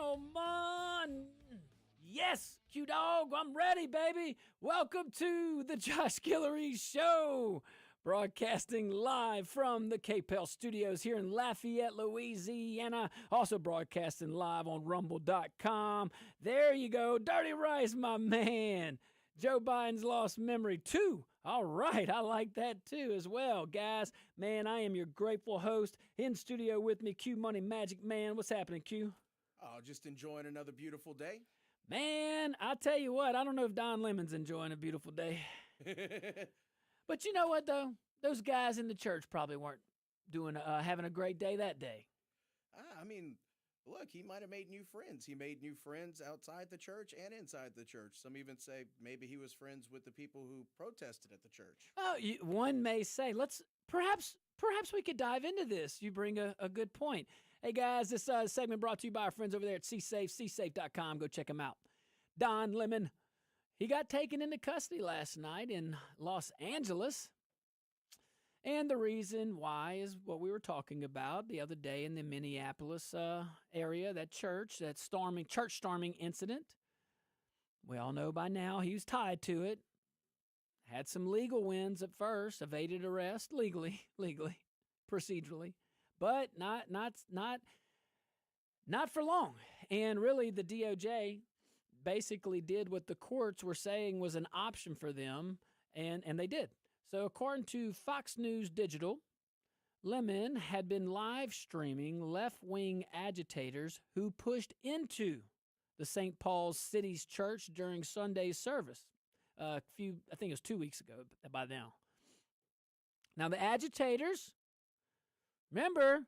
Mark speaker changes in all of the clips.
Speaker 1: Come on. Yes, Q-Dog, I'm ready, baby. Welcome to the Josh Guillory Show. Broadcasting live from the KPEL studios here in Lafayette, Louisiana. Also broadcasting live on rumble.com. There you go. Dirty Rice, my man. Joe Biden's lost memory, too. All right, I like that, too, as well. Guys, man, I am your grateful host. In studio with me, Q Money Magic Man. What's happening, Q?
Speaker 2: Oh, just enjoying another beautiful day.
Speaker 1: Man, I tell you what, I don't know if Don Lemon's enjoying a beautiful day. But you know what, though? Those guys in the church probably weren't doing having a great day that day.
Speaker 2: I mean, look, he might have made new friends. He made new friends outside the church and inside the church. Some even say maybe he was friends with the people who protested at the church.
Speaker 1: Oh, one may say, perhaps we could dive into this. You bring a good point. Hey, guys, this segment brought to you by our friends over there at CSafe, csafe.com. Go check them out. Don Lemon, he got taken into custody last night in Los Angeles. And the reason why is what we were talking about the other day in the Minneapolis area, that church storming incident. We all know by now he was tied to it. Had some legal wins at first, evaded arrest legally, procedurally, but not for long. And really, the DOJ basically did what the courts were saying was an option for them, and they did. So according to Fox News Digital, Lemon had been live streaming left-wing agitators who pushed into the St. Paul's City's church during Sunday's service. I think it was 2 weeks ago by now. Now, the agitators, remember,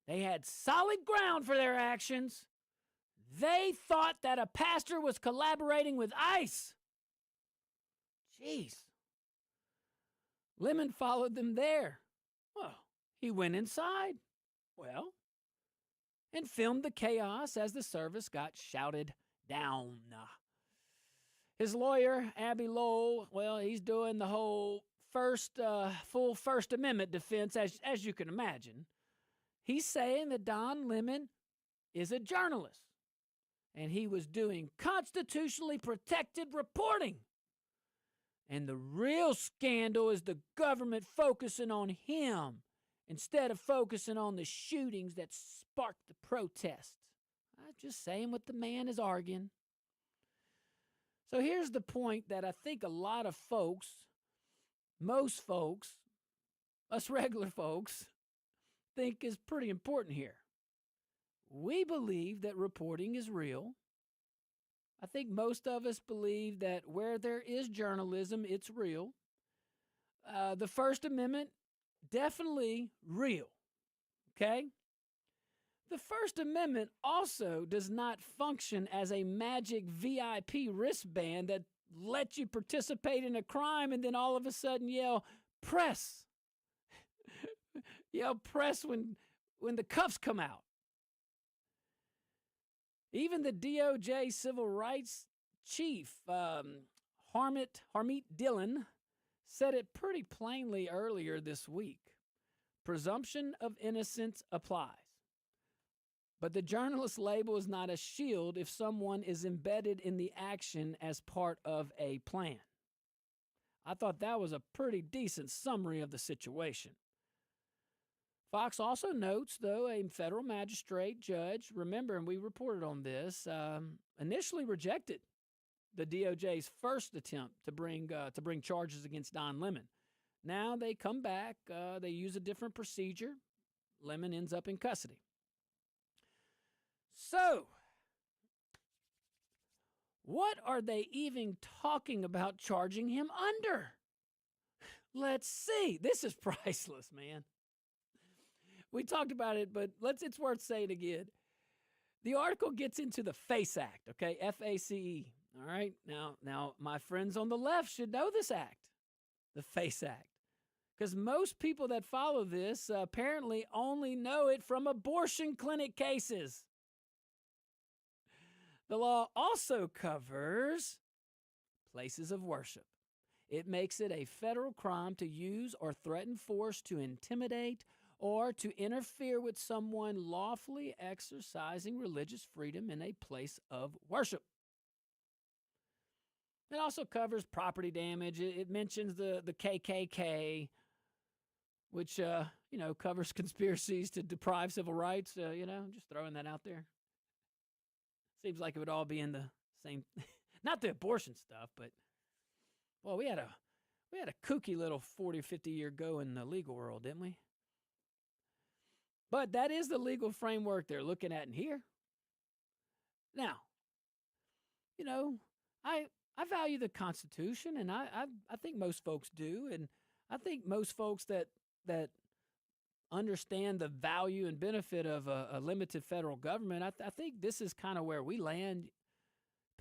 Speaker 1: they had solid ground for their actions. They thought that a pastor was collaborating with ICE. Jeez. Lemon followed them there. Well, he went inside. And filmed the chaos as the service got shouted down. His lawyer, Abbe Lowell, he's doing the whole full First Amendment defense, as you can imagine. He's saying that Don Lemon is a journalist, and he was doing constitutionally protected reporting. And the real scandal is the government focusing on him instead of focusing on the shootings that sparked the protests. I'm just saying what the man is arguing. So here's the point that I think a lot of folks, most folks, us regular folks, think is pretty important here. We believe that reporting is real. I think most of us believe that where there is journalism, it's real. The First Amendment, definitely real. Okay? The First Amendment also does not function as a magic VIP wristband that lets you participate in a crime and then all of a sudden yell, press. Yell, press when the cuffs come out. Even the DOJ civil rights chief, Harmeet Dillon, said it pretty plainly earlier this week. Presumption of innocence applies. But the journalist label is not a shield if someone is embedded in the action as part of a plan. I thought that was a pretty decent summary of the situation. Fox also notes, though, a federal magistrate judge, remember, and we reported on this, initially rejected the DOJ's first attempt to bring charges against Don Lemon. Now they come back, they use a different procedure. Lemon ends up in custody. So, what are they even talking about charging him under? Let's see. This is priceless, man. We talked about it, but it's worth saying again. The article gets into the FACE Act, okay? F-A-C-E, all right? Now, my friends on the left should know this act, the FACE Act, because most people that follow this apparently only know it from abortion clinic cases. The law also covers places of worship. It makes it a federal crime to use or threaten force to intimidate or to interfere with someone lawfully exercising religious freedom in a place of worship. It also covers property damage. It mentions the KKK, which, covers conspiracies to deprive civil rights, just throwing that out there. Seems like it would all be in the same, not the abortion stuff, but, well, we had a kooky little 40, 50 year go in the legal world, didn't we? But that is the legal framework they're looking at in here. Now, I value the Constitution, and I think most folks do, and I think most folks that understand the value and benefit of a limited federal government, I think this is kind of where we land.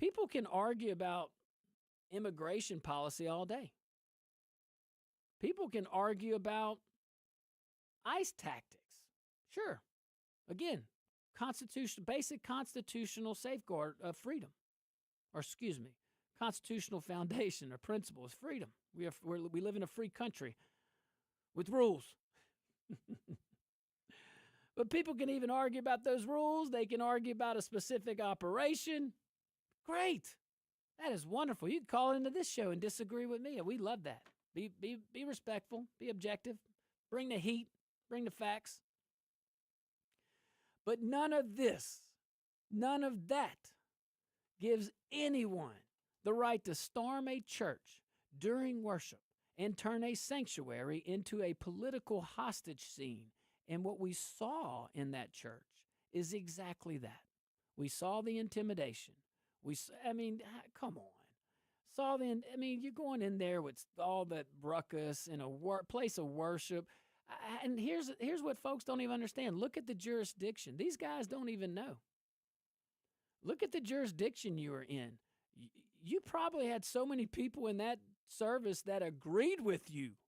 Speaker 1: People can argue about immigration policy all day. People can argue about ICE tactics. Sure. Again, basic constitutional safeguard of freedom. Or excuse me, constitutional foundation or principle is freedom. We live in a free country with rules. But people can even argue about those rules. They can argue about a specific operation. Great. That is wonderful. You can call into this show and disagree with me. We love that. Be respectful. Be objective. Bring the heat. Bring the facts. But none of that gives anyone the right to storm a church during worship and turn a sanctuary into a political hostage scene. And what we saw in that church is exactly that. We saw the intimidation. Come on. You're going in there with all that ruckus in a place of worship. And here's what folks don't even understand. Look at the jurisdiction. These guys don't even know. Look at the jurisdiction you were in. You probably had so many people in that service that agreed with you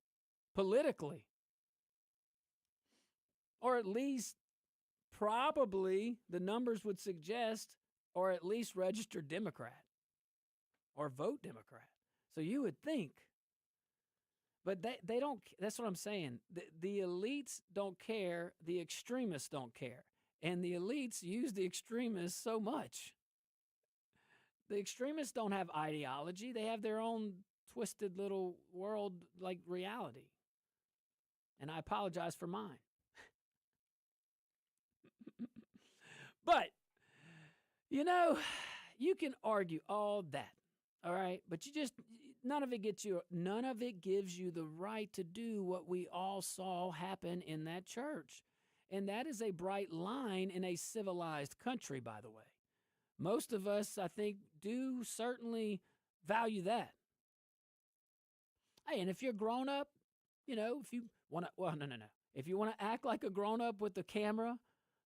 Speaker 1: politically. Or at least probably the numbers would suggest, or at least register Democrat or vote Democrat. So you would think. But they don't, that's what I'm saying. The elites don't care. The extremists don't care. And the elites use the extremists so much. The extremists don't have ideology. They have their own twisted little world like reality. And I apologize for mine. But, you can argue all that. All right. But none of it gives you the right to do what we all saw happen in that church. And that is a bright line in a civilized country, by the way. Most of us, I think, do certainly value that. Hey, and if you're grown up, if you want to, If you want to act like a grown up with the camera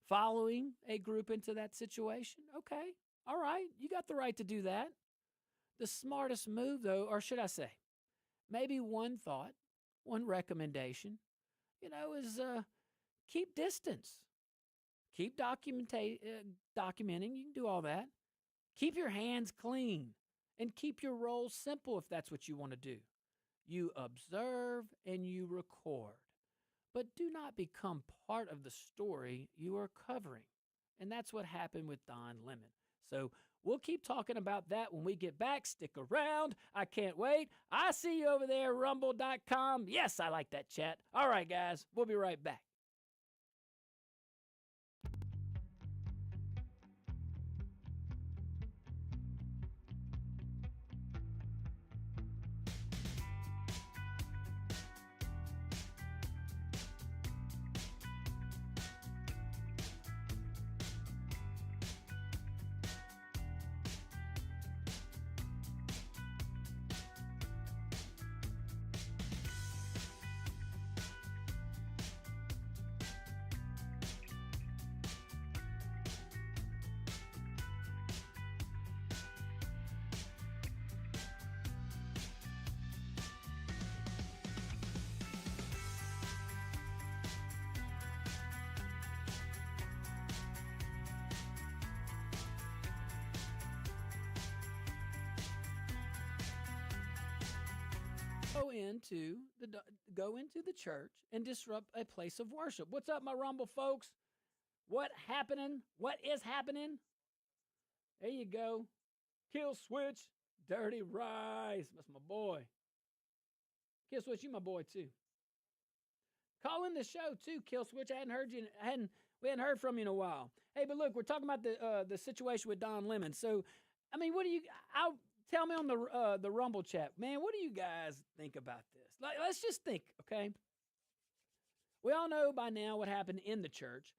Speaker 1: following a group into that situation, okay, all right, you got the right to do that. The smartest move, though, or should I say, maybe one thought, one recommendation, is keep distance. Keep documenting. You can do all that. Keep your hands clean and keep your role simple if that's what you want to do. You observe and you record, but do not become part of the story you are covering. And that's what happened with Don Lemon. So we'll keep talking about that when we get back. Stick around. I can't wait. I see you over there, rumble.com. Yes, I like that chat. All right, guys, we'll be right back. go into the church and disrupt a place of worship. What's up, my Rumble folks? What happening? What is happening? There you go. Kill Switch, Dirty Rice. That's my boy. Kill Switch, you my boy too. Call in the show too, Kill Switch. We hadn't heard from you in a while. Hey, but look, we're talking about the situation with Don Lemon. So, I mean, tell me on the Rumble chat, man. What do you guys think about this? Let's just think, okay? We all know by now what happened in the church,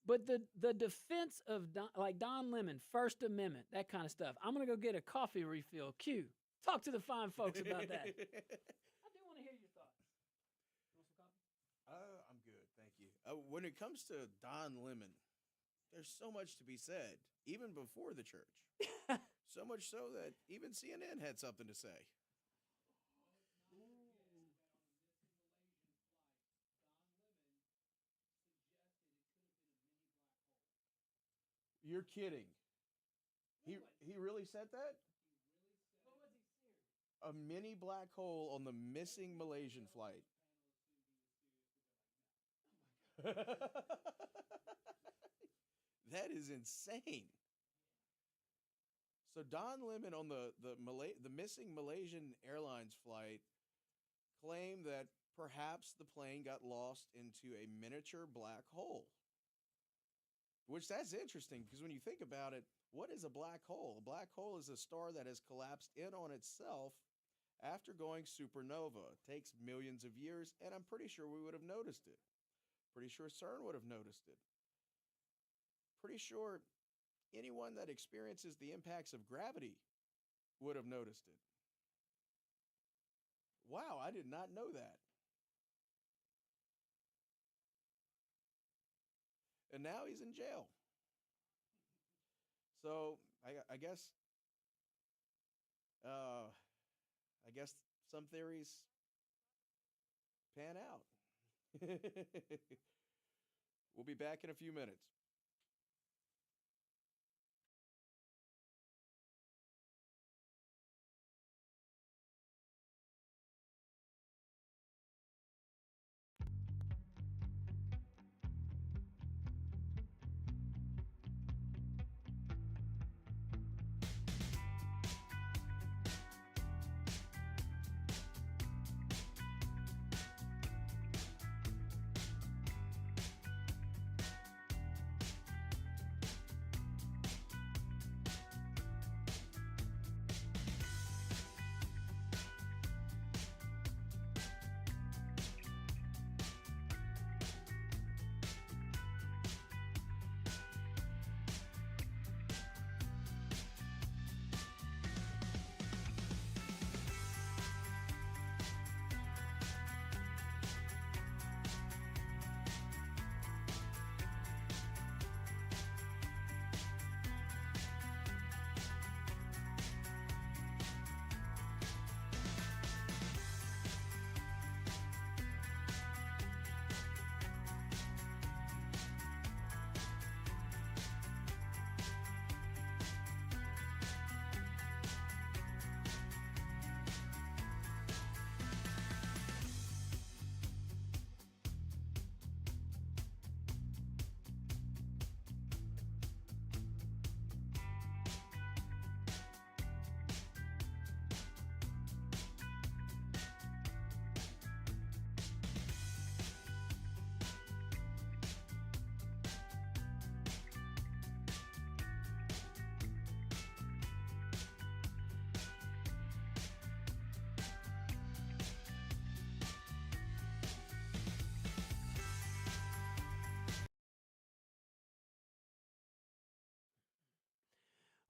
Speaker 1: but the defense of Don Lemon, First Amendment, that kind of stuff. I'm gonna go get a coffee refill. Q, talk to the fine folks about that. I do want to hear your thoughts. You want some coffee?
Speaker 2: I'm good, thank you. When it comes to Don Lemon, there's so much to be said, even before the church. So much so that even CNN had something to say. You're kidding. He really said that? A mini black hole on the missing Malaysian flight. That is insane. So Don Lemon on the missing Malaysian Airlines flight claimed that perhaps the plane got lost into a miniature black hole. Which that's interesting because when you think about it, what is a black hole? A black hole is a star that has collapsed in on itself after going supernova. It takes millions of years, and I'm pretty sure we would have noticed it. Pretty sure CERN would have noticed it. Pretty sure anyone that experiences the impacts of gravity would have noticed it. Wow, I did not know that. And now he's in jail. So I guess some theories pan out. We'll be back in a few minutes.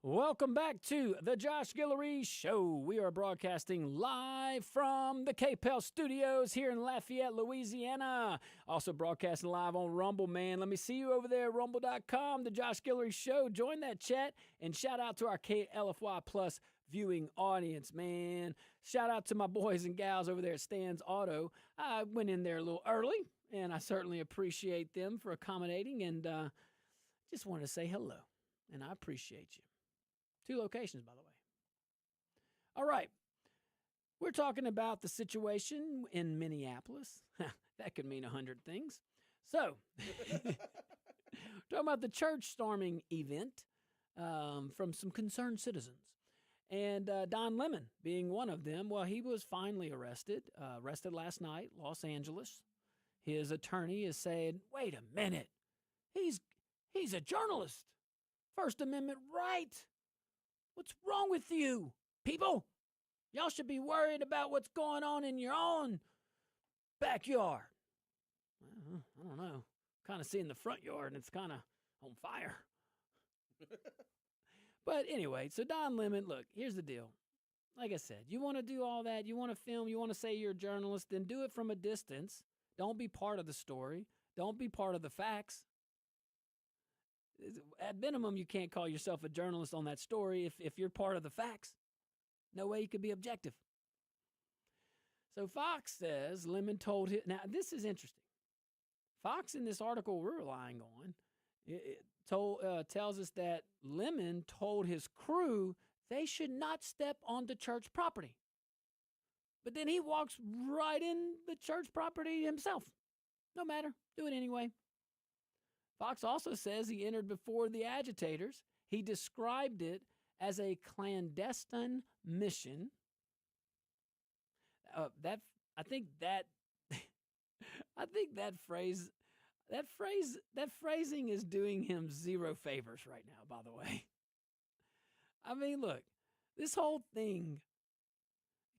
Speaker 1: Welcome back to the Josh Guillory Show. We are broadcasting live from the KPEL studios here in Lafayette, Louisiana. Also broadcasting live on Rumble, man. Let me see you over there at rumble.com, the Josh Guillory Show. Join that chat and shout out to our KLFY Plus viewing audience, man. Shout out to my boys and gals over there at Stan's Auto. I went in there a little early, and I certainly appreciate them for accommodating, and just wanted to say hello, and I appreciate you. 2 locations, by the way. All right. We're talking about the situation in Minneapolis. That could mean 100 things. So, talking about the church storming event from some concerned citizens. And Don Lemon being one of them. Well, he was finally arrested last night, Los Angeles. His attorney is saying, wait a minute, he's a journalist. First Amendment right. What's wrong with you, people? Y'all should be worried about what's going on in your own backyard. I don't know. Kind of seeing the front yard and it's kind of on fire. But anyway, so Don Lemon, look, here's the deal. Like I said, you want to do all that, you want to film, you want to say you're a journalist, then do it from a distance. Don't be part of the story. Don't be part of the facts. At minimum, you can't call yourself a journalist on that story if you're part of the facts. No way you could be objective. So Fox says Lemon told him. Now, this is interesting. Fox, in this article we're relying on, tells us that Lemon told his crew they should not step onto church property. But then he walks right in the church property himself. No matter. Do it anyway. Fox also says he entered before the agitators. He described it as a clandestine mission. I think that phrasing is doing him zero favors right now, by the way. I mean, look, this whole thing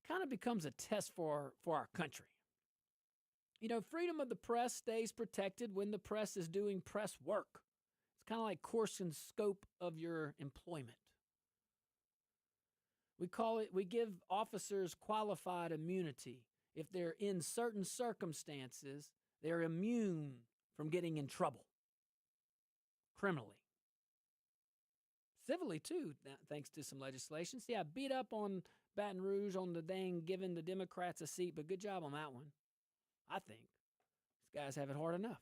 Speaker 1: kind of becomes a test for our country. You know, freedom of the press stays protected when the press is doing press work. It's kind of like course and scope of your employment. We give officers qualified immunity. If they're in certain circumstances, they're immune from getting in trouble criminally. Civilly, too, thanks to some legislation. See, I beat up on Baton Rouge on the dang giving the Democrats a seat, but good job on that one. I think these guys have it hard enough.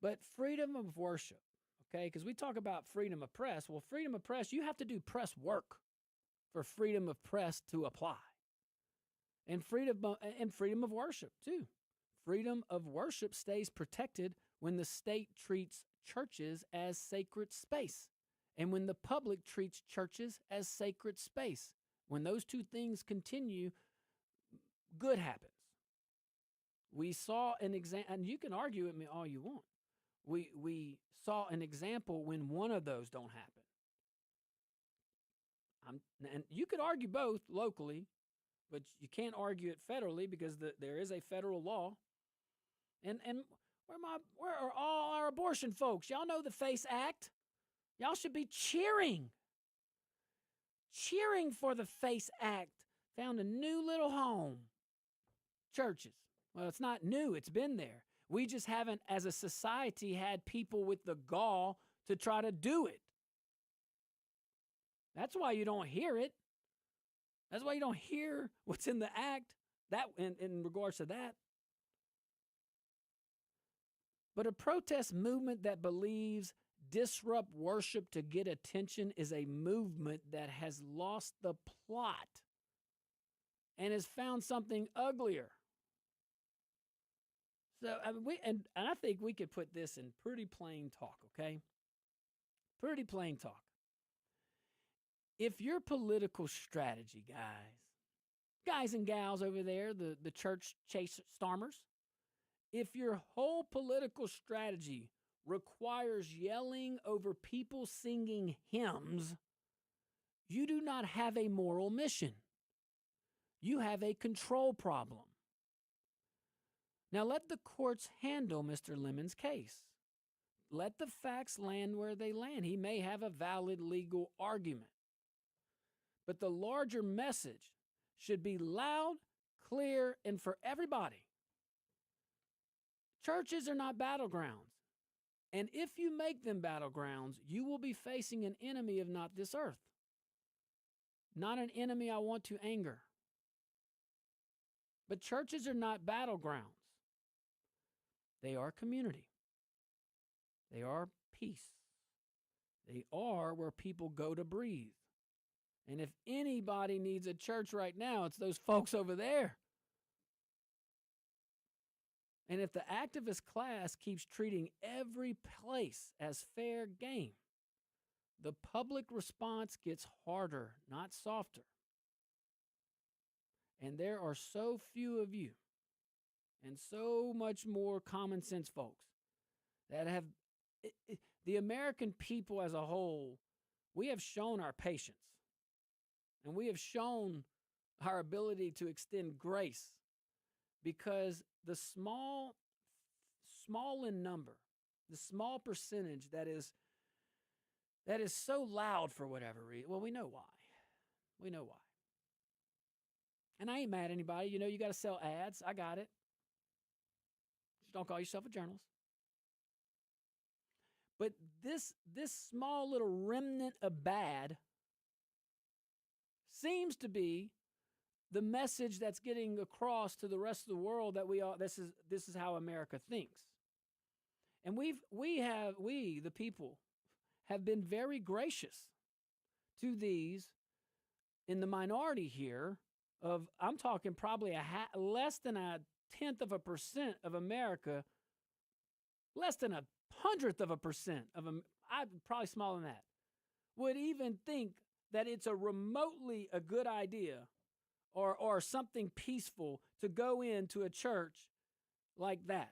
Speaker 1: But freedom of worship, okay? Because we talk about freedom of press. Well, freedom of press, you have to do press work for freedom of press to apply. And freedom of worship, too. Freedom of worship stays protected when the state treats churches as sacred space and when the public treats churches as sacred space. When those two things continue, good happens. We saw an example, and you can argue with me all you want. We saw an example when one of those don't happen. And you could argue both locally, but you can't argue it federally because there is a federal law. And where are all our abortion folks? Y'all know the FACE Act. Y'all should be cheering for the FACE Act. Found a new little home. Churches. Well, it's not new. It's been there. We just haven't, as a society, had people with the gall to try to do it. That's why you don't hear it. That's why you don't hear what's in the act that in regards to that. But a protest movement that believes disrupt worship to get attention is a movement that has lost the plot and has found something uglier. So I think we could put this in pretty plain talk, okay? Pretty plain talk. If your political strategy, guys and gals over there, the church chase stormers, if your whole political strategy requires yelling over people singing hymns, you do not have a moral mission. You have a control problem. Now let the courts handle Mr. Lemon's case. Let the facts land where they land. He may have a valid legal argument. But the larger message should be loud, clear, and for everybody. Churches are not battlegrounds. And if you make them battlegrounds, you will be facing an enemy of not this earth. Not an enemy I want to anger. But churches are not battlegrounds. They are community. They are peace. They are where people go to breathe. And if anybody needs a church right now, it's those folks over there. And if the activist class keeps treating every place as fair game, the public response gets harder, not softer. And there are so few of you and so much more common sense folks that have, the American people as a whole, we have shown our patience and we have shown our ability to extend grace because the small in number, the small percentage that is so loud for whatever reason. Well, we know why. We know why. And I ain't mad at anybody. You know, you got to sell ads. I got it. Just don't call yourself a journalist. But this small little remnant of bad seems to be the message that's getting across to the rest of the world that this is how America thinks. And we the people have been very gracious to these in the minority here of, I'm talking probably less than 0.1% of America, less than 0.1% of them, probably smaller than that, would even think that it's a remotely a good idea or something peaceful to go into a church like that.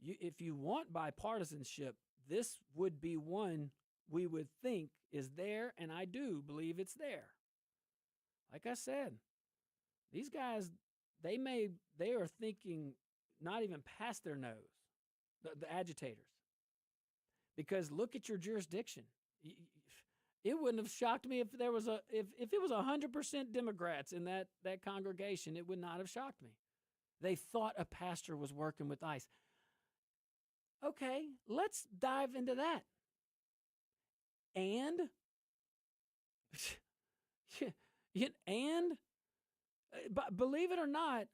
Speaker 1: If you want bipartisanship, this would be one we would think is there, and I do believe it's there. Like I said, these guys, they are thinking not even past their nose, the agitators. Because look at your jurisdiction. It wouldn't have shocked me if there was if it was 100% Democrats in that congregation, it would not have shocked me. They thought a pastor was working with ICE. Okay, let's dive into that. And but believe it or not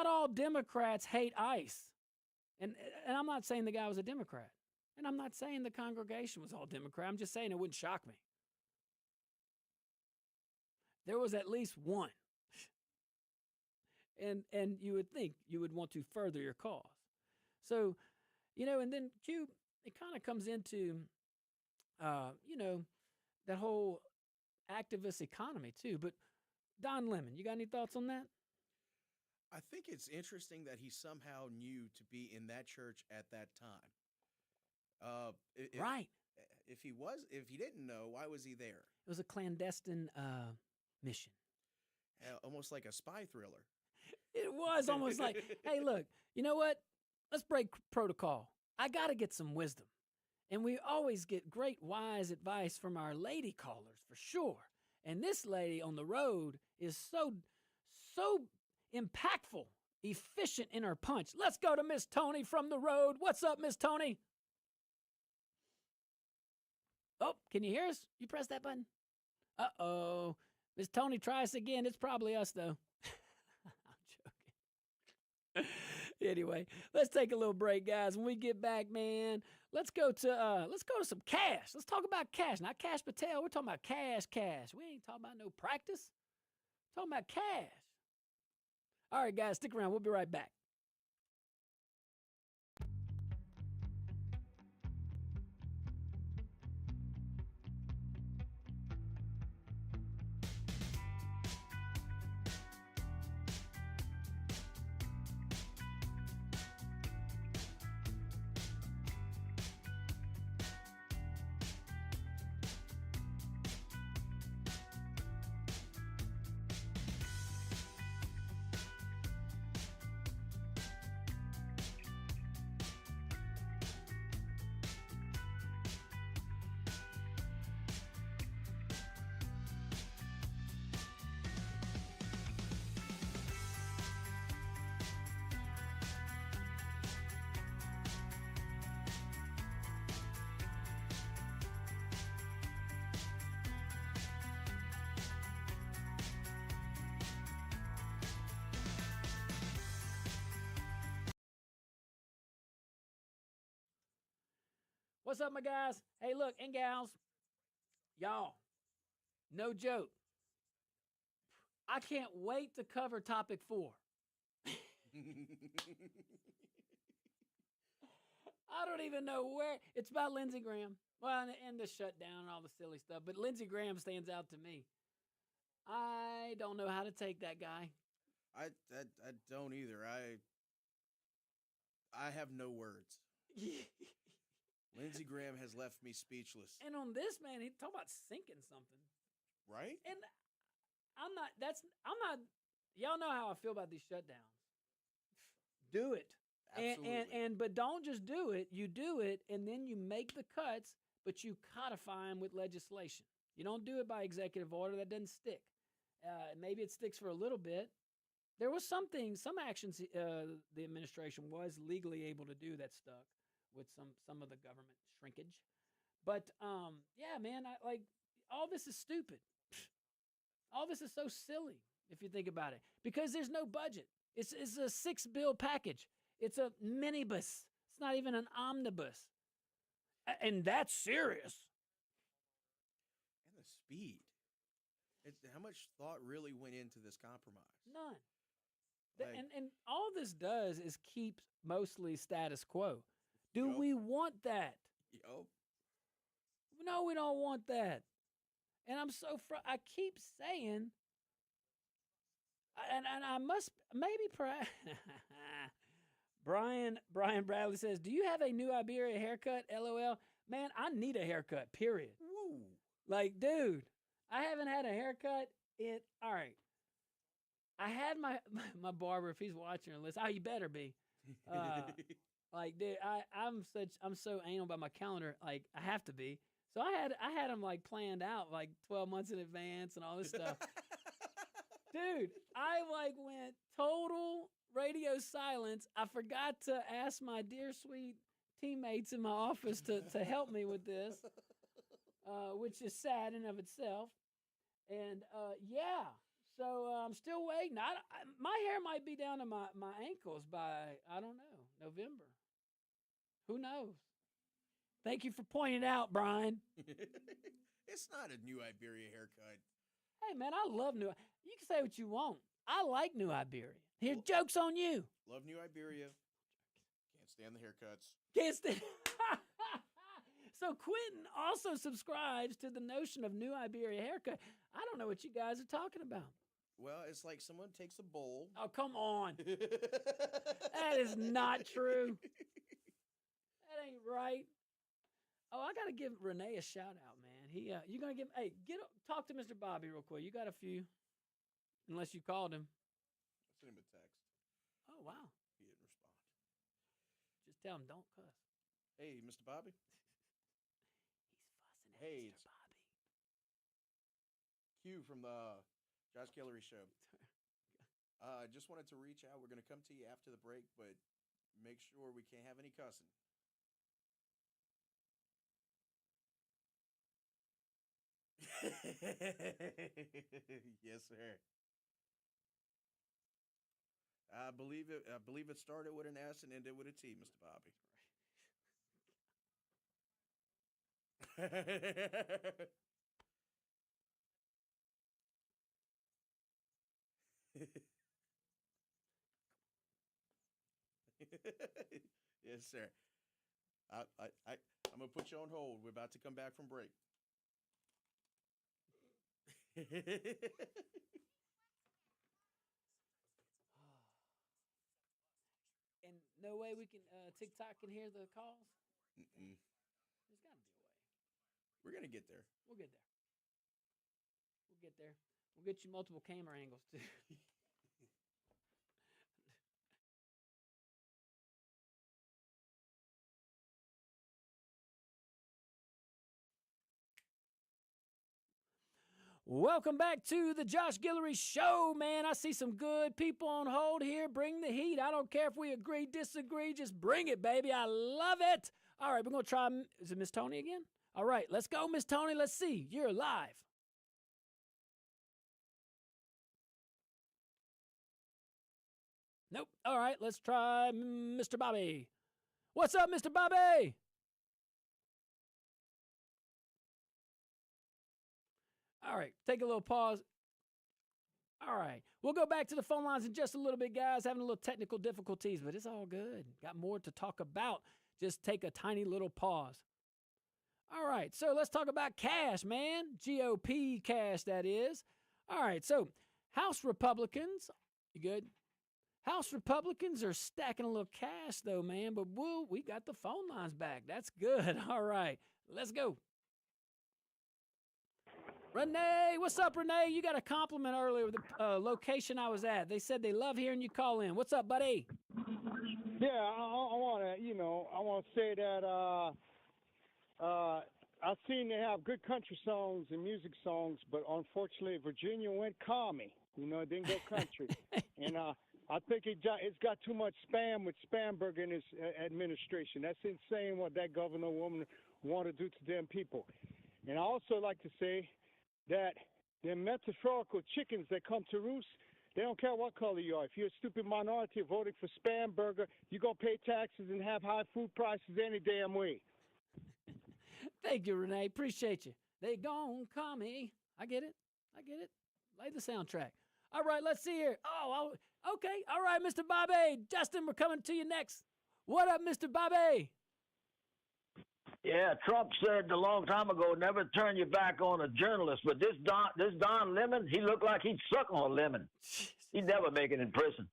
Speaker 1: all Democrats hate ICE. And I'm not saying the guy was a Democrat. And I'm not saying the congregation was all Democrat. I'm just saying it wouldn't shock me. There was at least one. And you would think you would want to further your cause. So, and then Q, it kind of comes into, that whole activist economy too. But Don Lemon, you got any thoughts on that?
Speaker 2: I think it's interesting that he somehow knew to be in that church at that time.
Speaker 1: Right.
Speaker 2: If he didn't know, why was he there?
Speaker 1: It was a clandestine mission.
Speaker 2: Almost like a spy thriller.
Speaker 1: It was almost like, hey, look, you know what? Let's break protocol. I got to get some wisdom. And we always get great, wise advice from our lady callers, for sure. And this lady on the road is so impactful, efficient in her punch. Let's go to Miss Tony from the road. What's up, Miss Tony? Oh, can you hear us? You press that button? Uh-oh. Miss Tony, try us again. It's probably us, though. I'm joking. Anyway, let's take a little break, guys. When we get back, man, let's go to some cash. Let's talk about cash. Not Cash Patel. We're talking about cash. We ain't talking about no practice. We're talking about cash. All right, guys, stick around. We'll be right back. What's up, my guys? Hey, look, and gals, y'all, No joke. I can't wait to cover topic 4. I don't even know where. It's about Lindsey Graham. Well, and the shutdown and all the silly stuff. But Lindsey Graham stands out to me. I don't know how to take that guy.
Speaker 2: I don't either. I have no words. Lindsey Graham has left me speechless.
Speaker 1: And on this, man, he talk about sinking something.
Speaker 2: Right?
Speaker 1: And I'm not, y'all know how I feel about these shutdowns. Do it.
Speaker 2: Absolutely.
Speaker 1: But don't just do it. You do it, and then you make the cuts, but you codify them with legislation. You don't do it by executive order. That doesn't stick. Maybe it sticks for a little bit. There was some actions the administration was legally able to do that stuck with some of the government shrinkage. But yeah, man, all this is stupid. All this is so silly if you think about it, because there's no budget. It's a 6-bill package. It's a minibus. It's not even an omnibus, and that's serious.
Speaker 2: And the speed. How much thought really went into this compromise?
Speaker 1: None. And all this does is keep mostly status quo. Do we want that?
Speaker 2: Yup.
Speaker 1: No, we don't want that. And I'm so I keep saying, and I must maybe perhaps. Brian Bradley says, "Do you have a new Iberia haircut?" LOL. Man, I need a haircut. Period.
Speaker 2: Woo.
Speaker 1: Like, dude, I haven't had a haircut in. All right. I had my barber, if he's watching or listening. Oh, you better be. Like, dude, I'm so anal about my calendar. Like, I have to be. So I had him like planned out like 12 months in advance and all this stuff. Dude, I like went total radio silence. I forgot to ask my dear sweet teammates in my office to help me with this, which is sad in of itself. And yeah, so I'm still waiting. My hair might be down to my ankles by, I don't know, November. Who knows? Thank you for pointing out, Brian.
Speaker 2: It's not a new Iberia haircut.
Speaker 1: Hey, man, I love New. You can say what you want. I like New Iberia. Here, joke's on you.
Speaker 2: Love New Iberia. Can't stand the haircuts.
Speaker 1: Can't stand. So Quentin also subscribes to the notion of New Iberia haircut. I don't know what you guys are talking about.
Speaker 2: Well, it's like someone takes a bowl.
Speaker 1: Oh, come on. That is not true. That ain't right. Oh, I got to give Renee a shout out, man. You going to give, hey, talk to Mr. Bobby real quick. You got a few, unless you called him.
Speaker 2: I sent him a text.
Speaker 1: Oh, wow.
Speaker 2: He didn't respond.
Speaker 1: Just tell him don't cuss.
Speaker 2: Hey, Mr. Bobby.
Speaker 1: He's fussing at
Speaker 2: Hey,
Speaker 1: Mr. Bobby.
Speaker 2: Q from the Josh Guillory Show. I just wanted to reach out. We're going to come to you after the break, but make sure we can't have any cussing. Yes, sir. I believe it started with an S and ended with a T, Mr. Bobby. Yes, sir. I'm gonna put you on hold. We're about to come back from break.
Speaker 1: And no way we can TikTok can hear the calls?
Speaker 2: Mm-mm.
Speaker 1: There's got to be a way.
Speaker 2: We're gonna get there.
Speaker 1: We'll get there. We'll get there. We'll get you multiple camera angles too. Welcome back to the Josh Guillory Show, man. I see some good people on hold here. Bring the heat. I don't care if we agree, disagree. Just bring it, baby. I love it. All right, we're going to try. Is it Miss Tony again? All right, let's go, Miss Tony. Let's see. You're live. Nope. All right, let's try Mr. Bobby. What's up, Mr. Bobby? All right, take a little pause. All right, we'll go back to the phone lines in just a little bit, guys. Having a little technical difficulties, but it's all good. Got more to talk about. Just take a tiny little pause. All right, so let's talk about cash, man. GOP cash, that is. All right, so House Republicans, you good? House Republicans are stacking a little cash, though, man. But woo, we got the phone lines back. That's good. All right, let's go. Renee, what's up, Renee? You got a compliment earlier with the location I was at. They said they love hearing you call in. What's up, buddy?
Speaker 3: Yeah, I want to say that I seem to have good country songs and music songs, but unfortunately, Virginia went commie. It didn't go country, and I think it's got too much spam with Spamberger in his administration. That's insane what that governor woman want to do to them people. And I also like to say that the metaphorical chickens that come to roost, they don't care what color you are. If you're a stupid minority voting for Spamberger, you're going to pay taxes and have high food prices any damn way.
Speaker 1: Thank you, Renee. Appreciate you. They gon' call me. I get it. Lay the soundtrack. All right, let's see here. Oh, okay. All right, Mr. Bobby. Justin, we're coming to you next. What up, Mr. Bobby?
Speaker 4: Yeah, Trump said a long time ago, never turn your back on a journalist. But this Don Lemon, he looked like he'd suck on a lemon. He'd never make it in prison.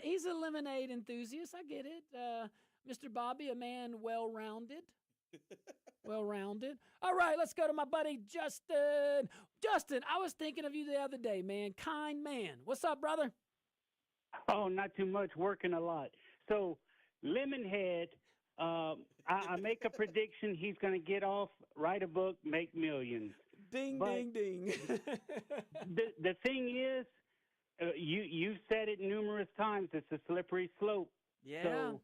Speaker 1: He's a lemonade enthusiast. I get it. Mr. Bobby, a man well-rounded. Well-rounded. All right, let's go to my buddy Justin. Justin, I was thinking of you the other day, man. Kind man. What's up, brother?
Speaker 5: Oh, not too much. Working a lot. So, Lemonhead, I make a prediction he's going to get off, write a book, make millions.
Speaker 1: Ding,
Speaker 5: but
Speaker 1: ding, ding.
Speaker 5: the thing is, you've said it numerous times, it's a slippery slope.
Speaker 1: Yeah.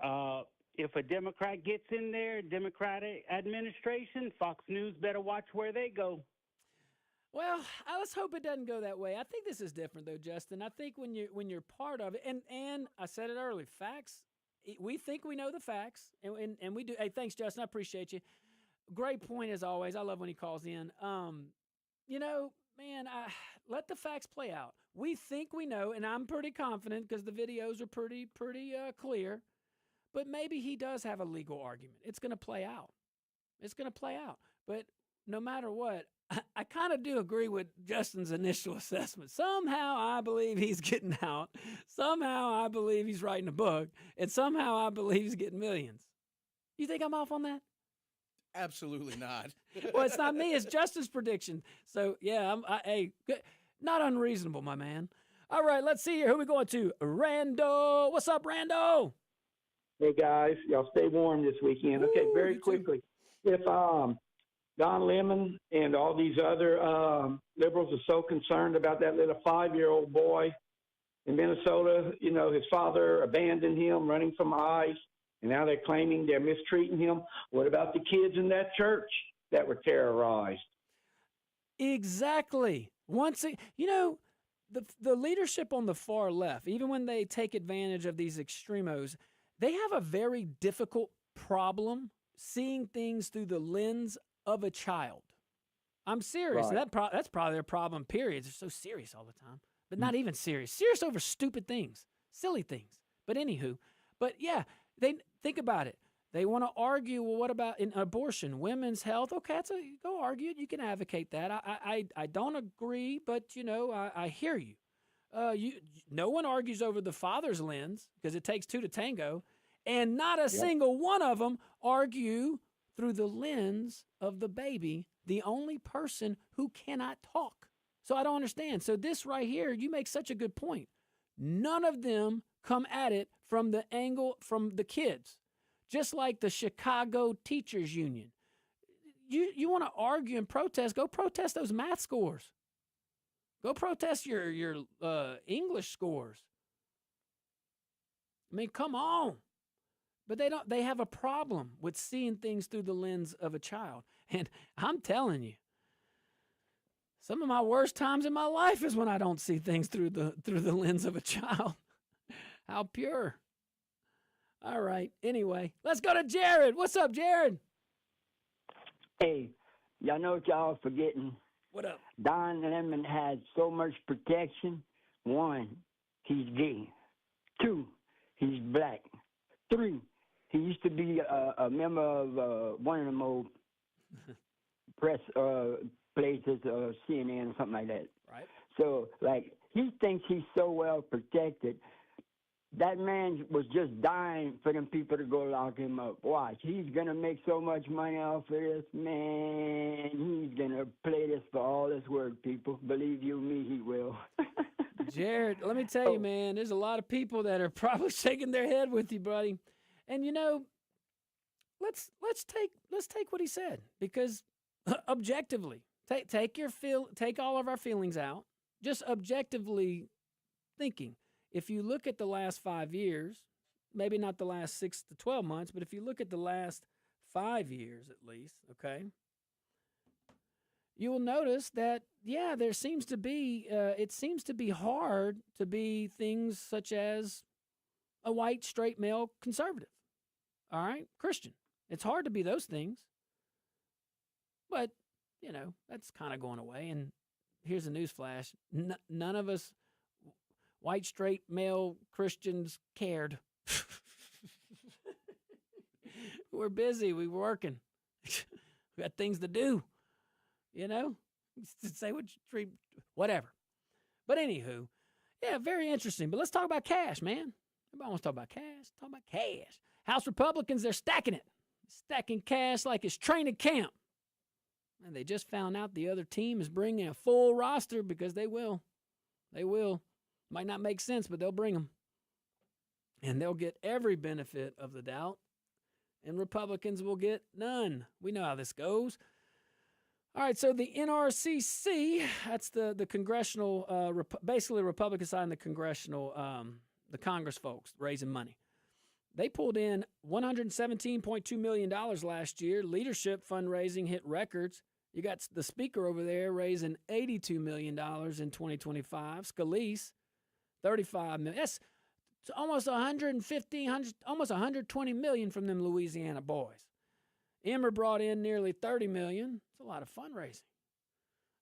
Speaker 5: So, if a Democrat gets in there, Democratic administration, Fox News better watch where they go.
Speaker 1: Well, let's hope it doesn't go that way. I think this is different, though, Justin. I think when you're part of it, and I said it earlier, facts. We think we know the facts, and we do. Hey, thanks, Justin. I appreciate you. Great point as always. I love when he calls in. Man, let the facts play out. We think we know, and I'm pretty confident because the videos are pretty clear. But maybe he does have a legal argument. It's going to play out. But no matter what, I kind of do agree with Justin's initial assessment. Somehow I believe he's getting out. Somehow I believe he's writing a book. And somehow I believe he's getting millions. You think I'm off on that?
Speaker 2: Absolutely not.
Speaker 1: Well, it's not me. It's Justin's prediction. So, yeah, not unreasonable, my man. All right, let's see here. Who are we going to? Rando. What's up, Rando?
Speaker 6: Hey, guys. Y'all stay warm this weekend. Okay, very quickly. If Don Lemon and all these other liberals are so concerned about that little 5-year-old boy in Minnesota, his father abandoned him running from ICE, and now they're claiming they're mistreating him. What about the kids in that church that were terrorized?
Speaker 1: Exactly. The leadership on the far left, even when they take advantage of these extremos, they have a very difficult problem seeing things through the lens of a child. I'm serious.
Speaker 6: Right.
Speaker 1: That's probably their problem, period. They're so serious all the time, but not even serious. Serious over stupid things, silly things. But anywho, yeah, they think about it. They want to argue, well, what about in abortion, women's health? Okay, go argue it. You can advocate that. I don't agree, but, I hear you. No one argues over the father's lens because it takes two to tango, and not a single one of them argue through the lens of the baby, the only person who cannot talk. So I don't understand. So this right here, you make such a good point. None of them come at it from the angle from the kids, just like the Chicago Teachers Union. You want to argue and protest, go protest those math scores. Go protest your English scores. I mean, come on. But they have a problem with seeing things through the lens of a child. And I'm telling you, some of my worst times in my life is when I don't see things through the lens of a child. How pure. All right. Anyway, let's go to Jared. What's up, Jared?
Speaker 7: Hey, y'all know what y'all forgetting?
Speaker 1: What up?
Speaker 7: Don Lemon had so much protection. One, he's gay. Two, he's black. Three, he used to be a member of one of them old press places, CNN or something like that.
Speaker 1: Right.
Speaker 7: So, like, he thinks he's so well protected. That man was just dying for them people to go lock him up. Watch, he's going to make so much money off of this, man. He's going to play this for all it's worth, people. Believe you me, he will.
Speaker 1: Jared, let me tell you, man, there's a lot of people that are probably shaking their head with you, buddy. And you know, let's take what he said, because objectively, take all of our feelings out. Just objectively thinking, if you look at the last 5 years, maybe not the last 6 to 12 months, but if you look at the last 5 years at least, okay, you will notice that, yeah, there seems to be, it seems to be hard to be things such as a white, straight male conservative, all right, Christian. It's hard to be those things, but, you know, that's kind of going away. And here's a news flash. None of us white, straight, male Christians cared. We're busy. We're working. We got things to do. You know, say what you treat, whatever. But anywho, yeah, very interesting. But let's talk about cash, man. Everybody wants to talk about cash. Talk about cash. House Republicans, they're stacking it. Stacking cash like it's training camp. And they just found out the other team is bringing a full roster because they will. They will. Might not make sense, but they'll bring them. And they'll get every benefit of the doubt. And Republicans will get none. We know how this goes. All right, so the NRCC, that's the congressional, basically Republican side and the congressional, the Congress folks raising money. They pulled in $117.2 million last year. Leadership fundraising hit records. You got the speaker over there raising $82 million in 2025. Scalise, $35 million. That's almost almost $120 million from them Louisiana boys. Emmer brought in nearly $30 million. It's a lot of fundraising.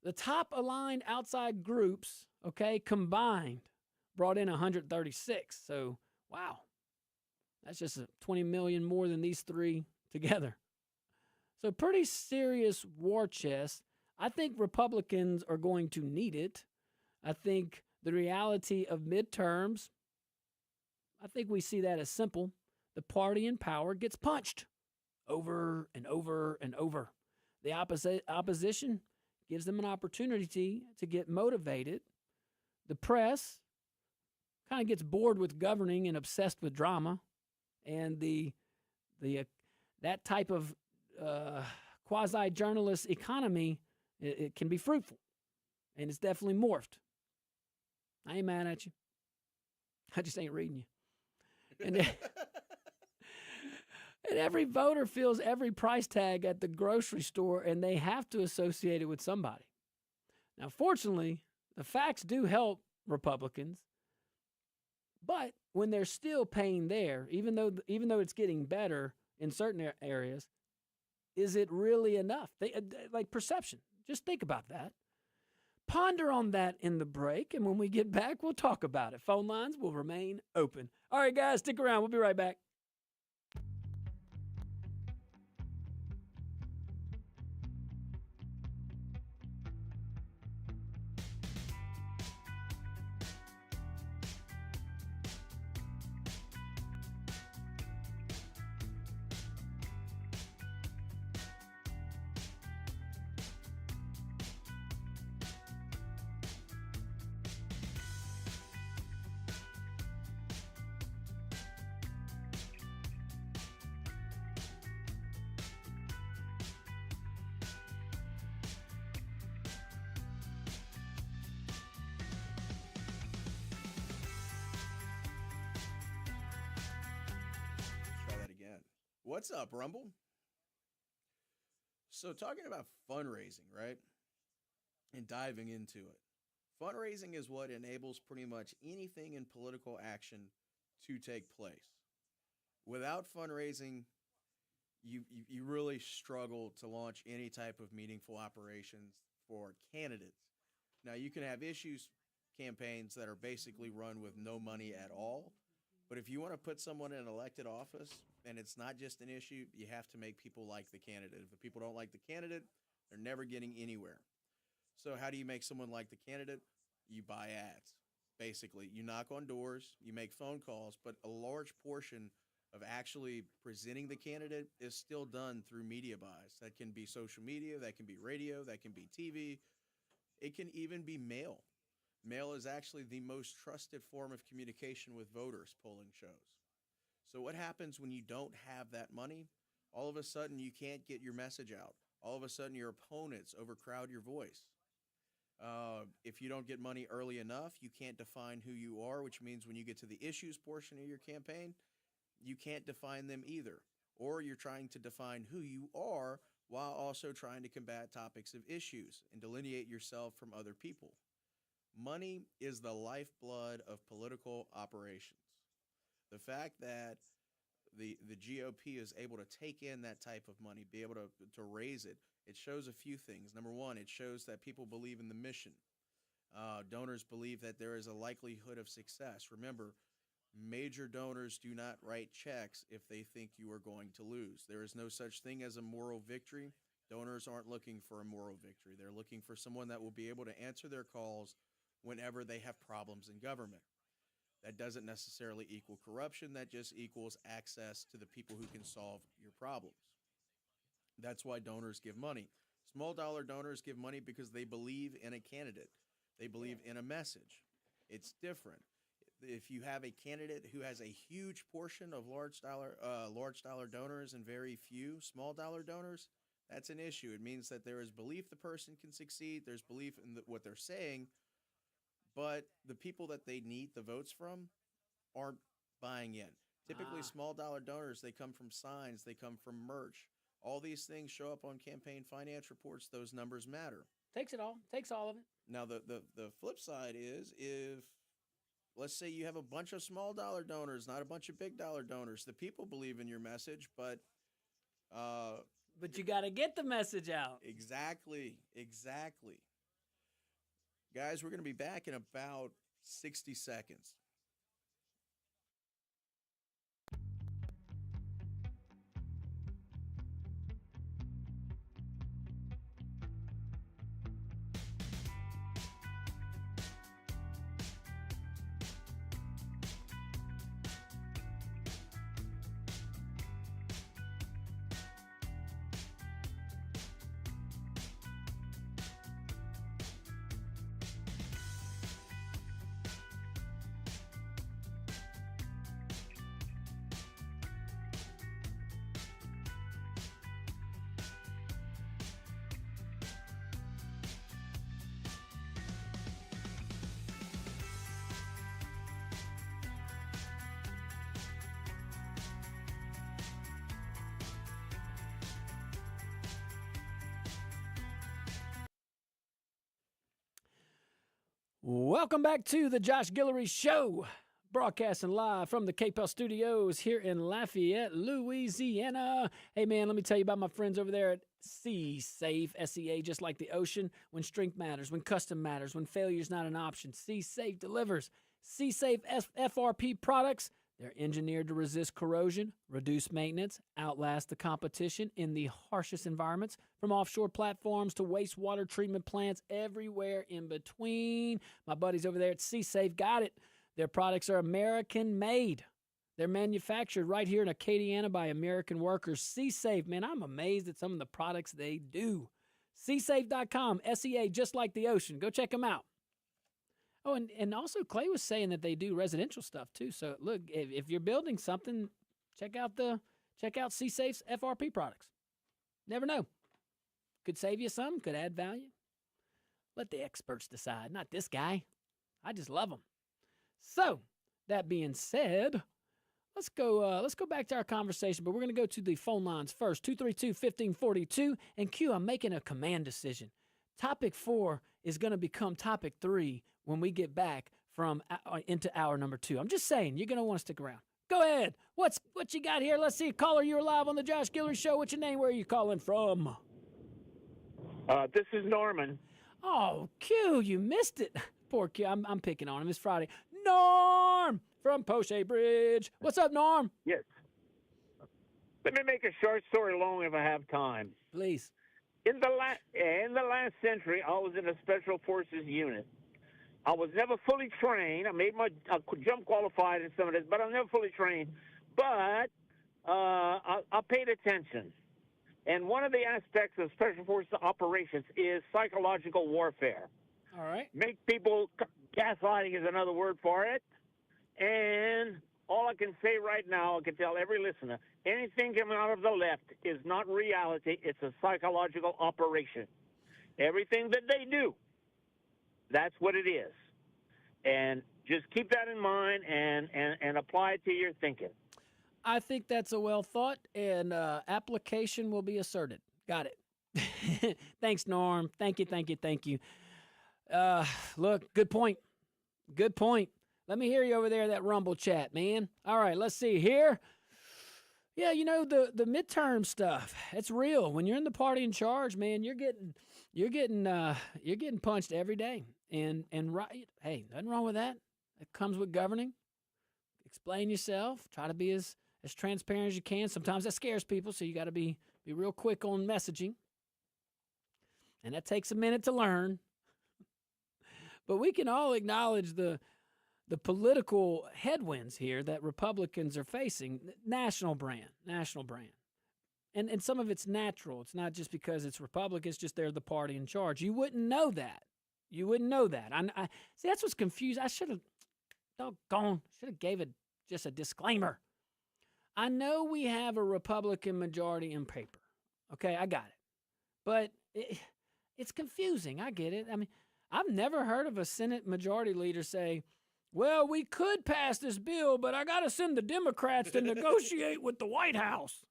Speaker 1: The top aligned outside groups, okay, combined, brought in 136. So, wow. That's just $20 million more than these three together. So pretty serious war chest. I think Republicans are going to need it. I think the reality of midterms, I think we see that as simple. The party in power gets punched over and over and over. The opposition gives them an opportunity to get motivated. The press kind of gets bored with governing and obsessed with drama. And that type of quasi-journalist economy, it can be fruitful. And it's definitely morphed. I ain't mad at you. I just ain't reading you. And, and every voter feels every price tag at the grocery store, and they have to associate it with somebody. Now, fortunately, the facts do help Republicans. But when there's still pain there, even though it's getting better in certain areas, is it really enough? Like perception. Just think about that. Ponder on that in the break, and when we get back, we'll talk about it. Phone lines will remain open. All right, guys, stick around. We'll be right back.
Speaker 2: What's up, Rumble? So, talking about fundraising, right? And diving into it. Fundraising is what enables pretty much anything in political action to take place. Without fundraising, you really struggle to launch any type of meaningful operations for candidates. Now, you can have issues campaigns that are basically run with no money at all. But if you want to put someone in elected office and it's not just an issue, you have to make people like the candidate. If the people don't like the candidate, they're never getting anywhere. So, how do you make someone like the candidate? You buy ads. Basically, you knock on doors, you make phone calls, but a large portion of actually presenting the candidate is still done through media buys. That can be social media, that can be radio, that can be TV, it can even be mail. Mail is actually the most trusted form of communication with voters, polling shows. So, what happens when you don't have that money? All of a sudden, you can't get your message out. All of a sudden, your opponents overcrowd your voice. If you don't get money early enough, you can't define who you are, which means when you get to the issues portion of your campaign, you can't define them either. Or you're trying to define who you are while also trying to combat topics of issues and delineate yourself from other people. Money is the lifeblood of political operations. The fact that the GOP is able to take in that type of money, be able to raise it, it shows a few things. Number one, it shows that people believe in the mission. Donors believe that there is a likelihood of success. Remember, major donors do not write checks if they think you are going to lose. There is no such thing as a moral victory. Donors aren't looking for a moral victory. They're looking for someone that will be able to answer their calls whenever they have problems in government. That doesn't necessarily equal corruption. That just equals access to the people who can solve your problems. That's why donors give money. Small dollar donors give money because they believe in a candidate. They believe in a message. It's different. If you have a candidate who has a huge portion of large dollar donors and very few small dollar donors, that's an issue. It means that there is belief the person can succeed. There's belief in what they're saying, but the people that they need the votes from aren't buying in. Typically, small dollar donors, they come from signs, they come from merch. All these things show up on campaign finance reports. Those numbers matter.
Speaker 1: Takes it all. Takes all of it.
Speaker 2: Now, the flip side is if, let's say you have a bunch of small dollar donors, not a bunch of big dollar donors. The people believe in your message, but
Speaker 1: you got to get the message out.
Speaker 2: Exactly. Guys, we're going to be back in about 60 seconds.
Speaker 1: Welcome back to the Josh Guillory Show, broadcasting live from the KPEL Studios here in Lafayette, Louisiana. Hey, man, let me tell you about my friends over there at SeaSafe, SEA, just like the ocean. When strength matters, when custom matters, when failure's not an option, SeaSafe delivers. SeaSafe FRP products, they're engineered to resist corrosion, reduce maintenance, outlast the competition in the harshest environments, from offshore platforms to wastewater treatment plants, everywhere in between. My buddies over there at SeaSafe got it. Their products are American-made. They're manufactured right here in Acadiana by American workers. SeaSafe, man, I'm amazed at some of the products they do. SeaSafe.com, SEA, just like the ocean. Go check them out. Oh, and also Clay was saying that they do residential stuff too. So look, if you're building something, check out SeaSafe's FRP products. Never know. Could save you some, could add value. Let the experts decide, not this guy. I just love them. So, that being said, let's go back to our conversation, but we're going to go to the phone lines first. 232-1542, and Q, I'm making a command decision. Topic 4 is going to become topic 3 when we get back from into hour number 2. I'm just saying, you're going to want to stick around. Go ahead. What you got here? Let's see. Caller, you're live on the Josh Guillory Show. What's your name? Where are you calling from?
Speaker 8: This is Norman.
Speaker 1: Oh, Q, you missed it. Poor Q. I'm picking on him. It's Friday. Norm from Poche Bridge. What's up, Norm?
Speaker 8: Yes. Let me make a short story long if I have time.
Speaker 1: Please.
Speaker 8: In the last century, I was in a special forces unit. I was never fully trained. I jump qualified in some of this, but I'm never fully trained. But I paid attention. And one of the aspects of special forces operations is psychological warfare.
Speaker 1: All right.
Speaker 8: Make people, gaslighting is another word for it. And all I can say right now, I can tell every listener, anything coming out of the left is not reality. It's a psychological operation. Everything that they do, that's what it is. And just keep that in mind and apply it to your thinking.
Speaker 1: I think that's a well thought, and application will be asserted. Got it. Thanks, Norm. Thank you. Look, good point. Good point. Let me hear you over there in that Rumble chat, man. All right, let's see here. Yeah, you know, the midterm stuff, it's real. When you're in the party in charge, man, you're getting punched every day. And right, hey, nothing wrong with that. It comes with governing. Explain yourself. Try to be as transparent as you can. Sometimes that scares people, so you got to be real quick on messaging. And that takes a minute to learn. But we can all acknowledge the political headwinds here that Republicans are facing. National brand. And some of it's natural. It's not just because it's Republicans, just they're the party in charge. You wouldn't know that. I see, that's what's confused. I should have gave it just a disclaimer. I know we have a Republican majority in paper. Okay, I got it. But it's confusing. I get it. I mean, I've never heard of a Senate majority leader say, well, we could pass this bill, but I got to send the Democrats to negotiate with the White House.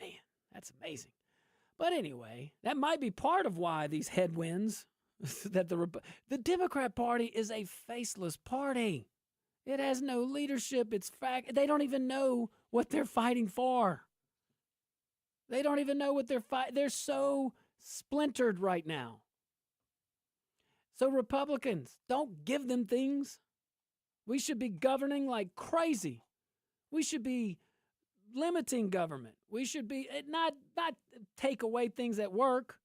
Speaker 1: Man, that's amazing. But anyway, that might be part of why these headwinds, that the Democrat Party is a faceless party. It has no leadership. It's fact. They don't even know what they're fighting for. They don't even know what they're fighting. They're so splintered right now. So Republicans, don't give them things. We should be governing like crazy. We should be limiting government. We should be not take away things that work.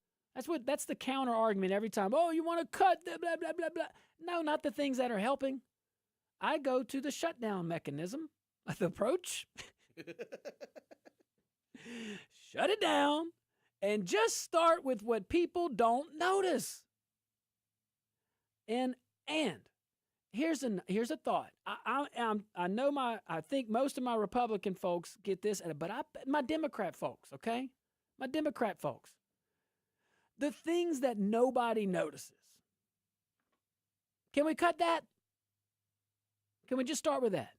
Speaker 1: That's the counter argument every time. Oh, you want to cut blah blah blah blah. No, not the things that are helping. I go to the shutdown mechanism, the approach. Shut it down and just start with what people don't notice. And here's a thought. I think most of my Republican folks get this, but my Democrat folks, okay? My Democrat folks. The things that nobody notices. Can we cut that? Can we just start with that?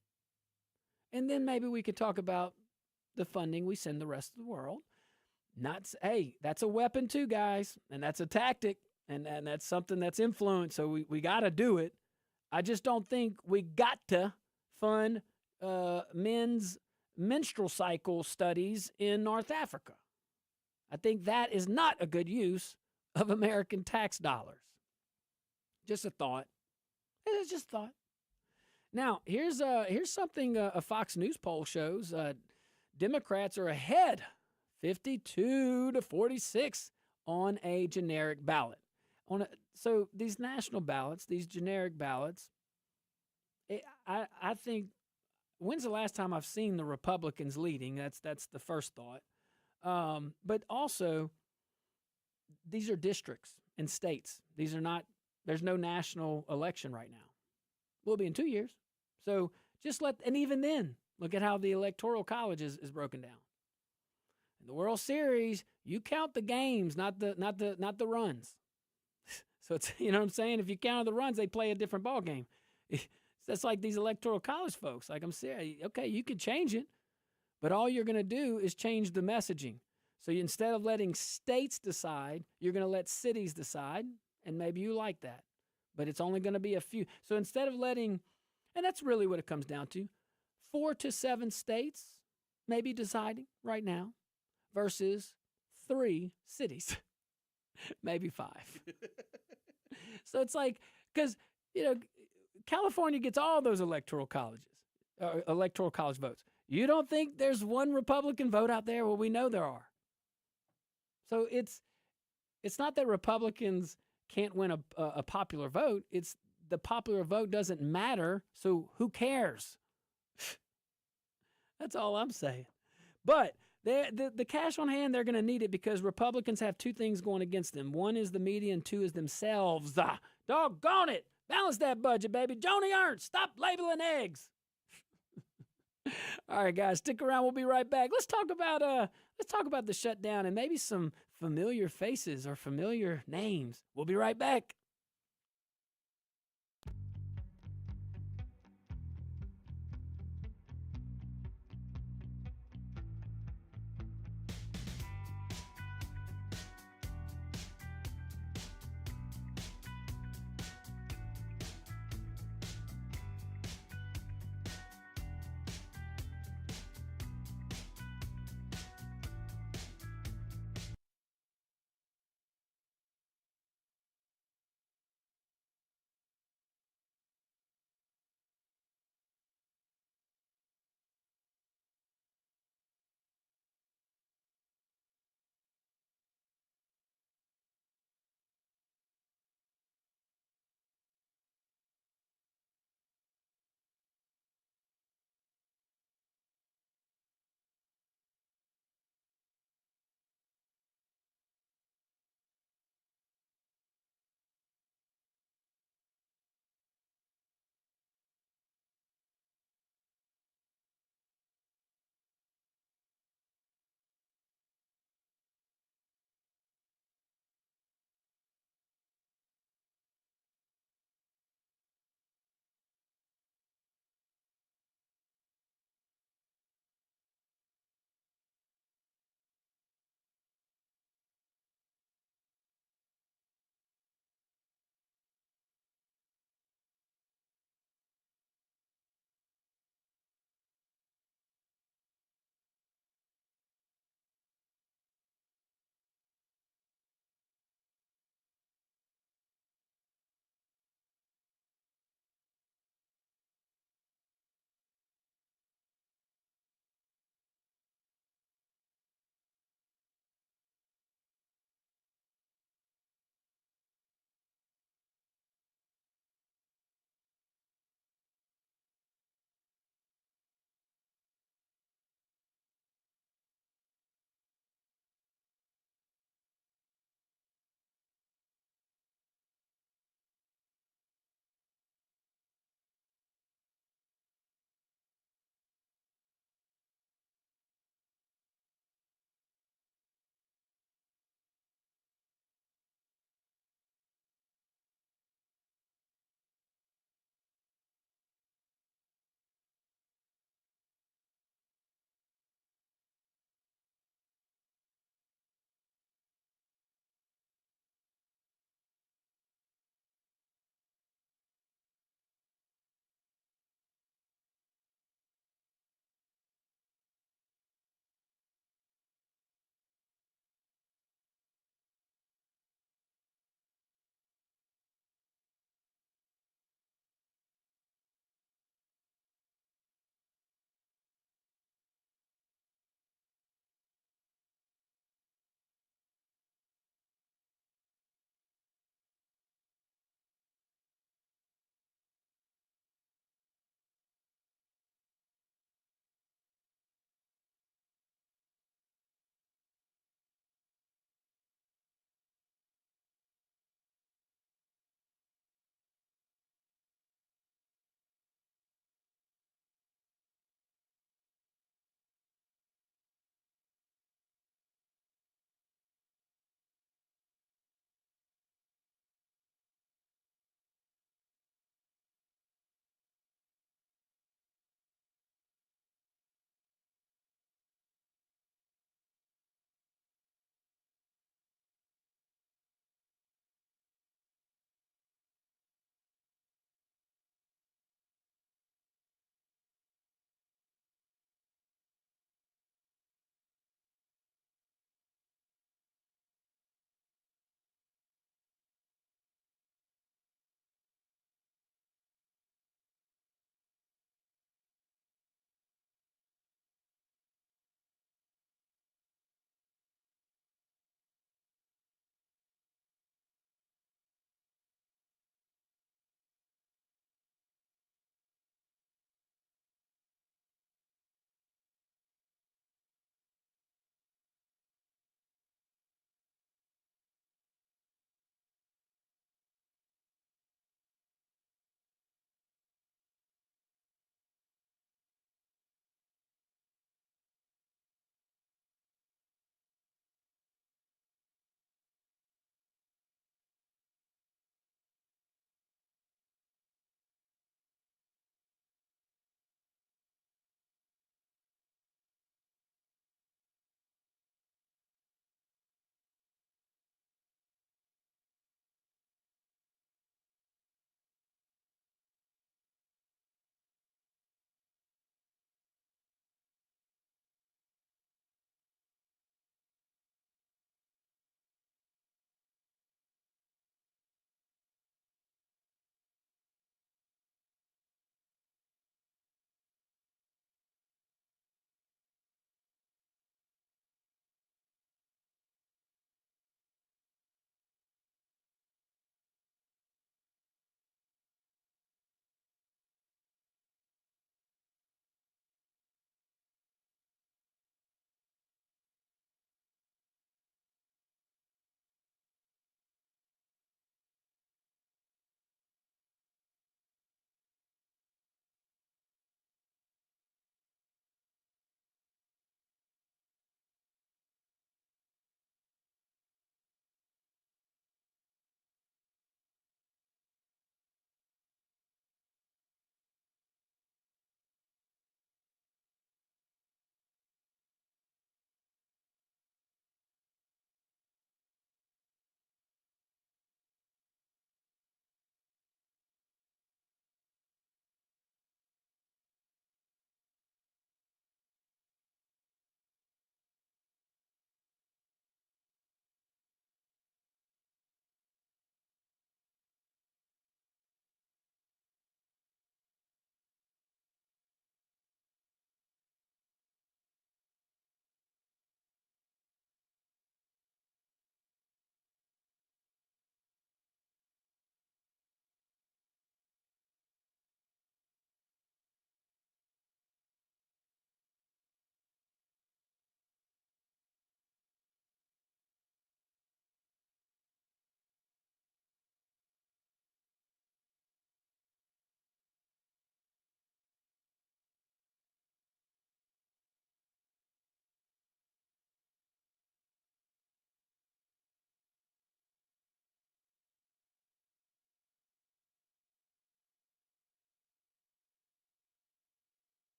Speaker 1: And then maybe we could talk about the funding we send the rest of the world. Hey, that's a weapon too, guys, and that's a tactic, and that's something that's influence, so we got to do it. I just don't think we got to fund men's menstrual cycle studies in North Africa. I think that is not a good use of American tax dollars. Just a thought. It's just a thought. Now, here's something a Fox News poll shows. Democrats are ahead, 52-46 on a generic ballot. So these national ballots, these generic ballots, I think, when's the last time I've seen the Republicans leading? That's the first thought. But also, these are districts and states. These are not, there's no national election right now. Will be in 2 years. So just and even then, look at how the Electoral College is broken down. In the World Series, you count the games, not the runs. So it's, you know what I'm saying? If you count the runs, they play a different ball game. That's like these Electoral College folks. Like I'm saying, okay, you can change it, but all you're going to do is change the messaging. So instead of letting states decide, you're going to let cities decide, and maybe you like that. But it's only going to be a few. So instead of letting, and that's really what it comes down to, 4 to 7 states maybe deciding right now versus 3 cities, maybe 5. So it's like, because, California gets all those electoral college votes. You don't think there's one Republican vote out there? Well, we know there are. So it's not that Republicans can't win a popular vote. It's the popular vote doesn't matter, so who cares? That's all I'm saying. But the cash on hand, they're going to need it because Republicans have 2 things going against them. 1 is the media and 2 is themselves. Doggone it. Balance that budget, baby. Joni Ernst, stop labeling eggs. All right, guys, stick around. We'll be right back. Let's talk about the shutdown and maybe some familiar faces or familiar names. We'll be right back.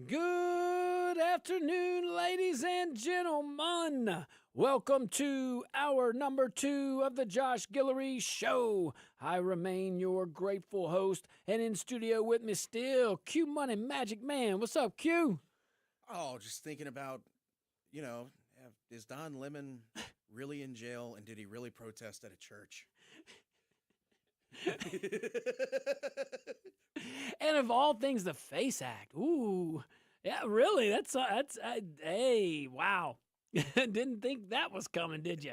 Speaker 1: Good afternoon, ladies and gentlemen. Welcome to hour number 2 of the Josh Guillory Show. I remain your grateful host, and in studio with me still, Q Money Magic Man. What's up, Q?
Speaker 2: Oh, just thinking about, is Don Lemon really in jail, and did he really protest at a church?
Speaker 1: And of all things, the Face Act. Ooh, yeah, really? Hey, wow. Didn't think that was coming, did you?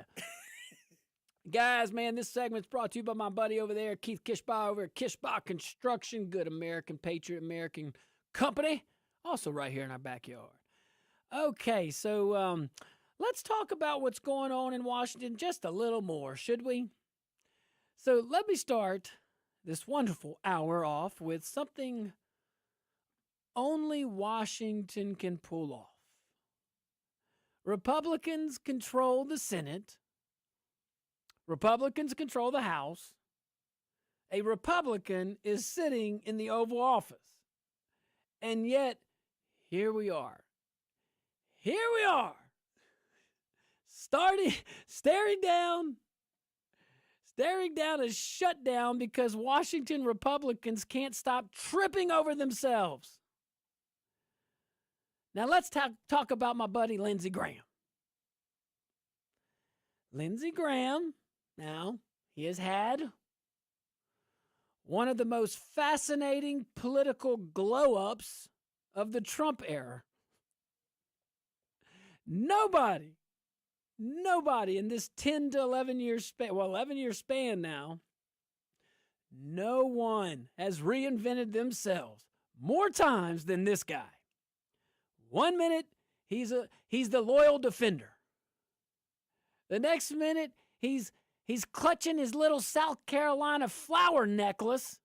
Speaker 1: Guys, man, this segment's brought to you by my buddy over there, Keith Kishbaugh over at Kishbaugh Construction. Good American patriot, American company. Also right here in our backyard. Okay, so let's talk about what's going on in Washington just a little more, should we? So let me start this wonderful hour off with something only Washington can pull off. Republicans control the Senate. Republicans control the House. A Republican is sitting in the Oval Office. And yet, here we are. Here we are. Staring down a shutdown because Washington Republicans can't stop tripping over themselves. Now let's talk about my buddy Lindsey Graham. Lindsey Graham, now, he has had one of the most fascinating political glow-ups of the Trump era. Nobody in this 10 to 11 year span, 11 year span now, no one has reinvented themselves more times than this guy. 1 minute, he's the loyal defender. The next minute, he's clutching his little South Carolina flower necklace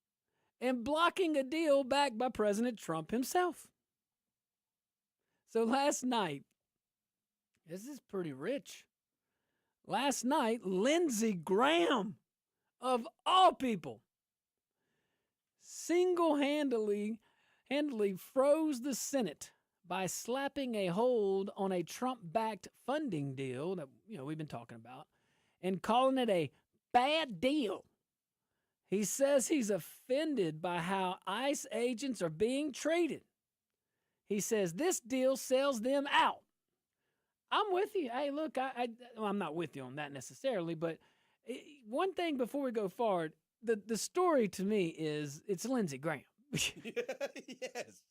Speaker 1: and blocking a deal backed by President Trump himself. So last night, this is pretty rich. Last night, Lindsey Graham, of all people, single-handedly froze the Senate by slapping a hold on a Trump-backed funding deal that we've been talking about and calling it a bad deal. He says he's offended by how ICE agents are being treated. He says this deal sells them out. I'm with you. Hey, look, I'm not with you on that necessarily, but one thing before we go forward, the story to me is it's Lindsey Graham.
Speaker 2: Yes.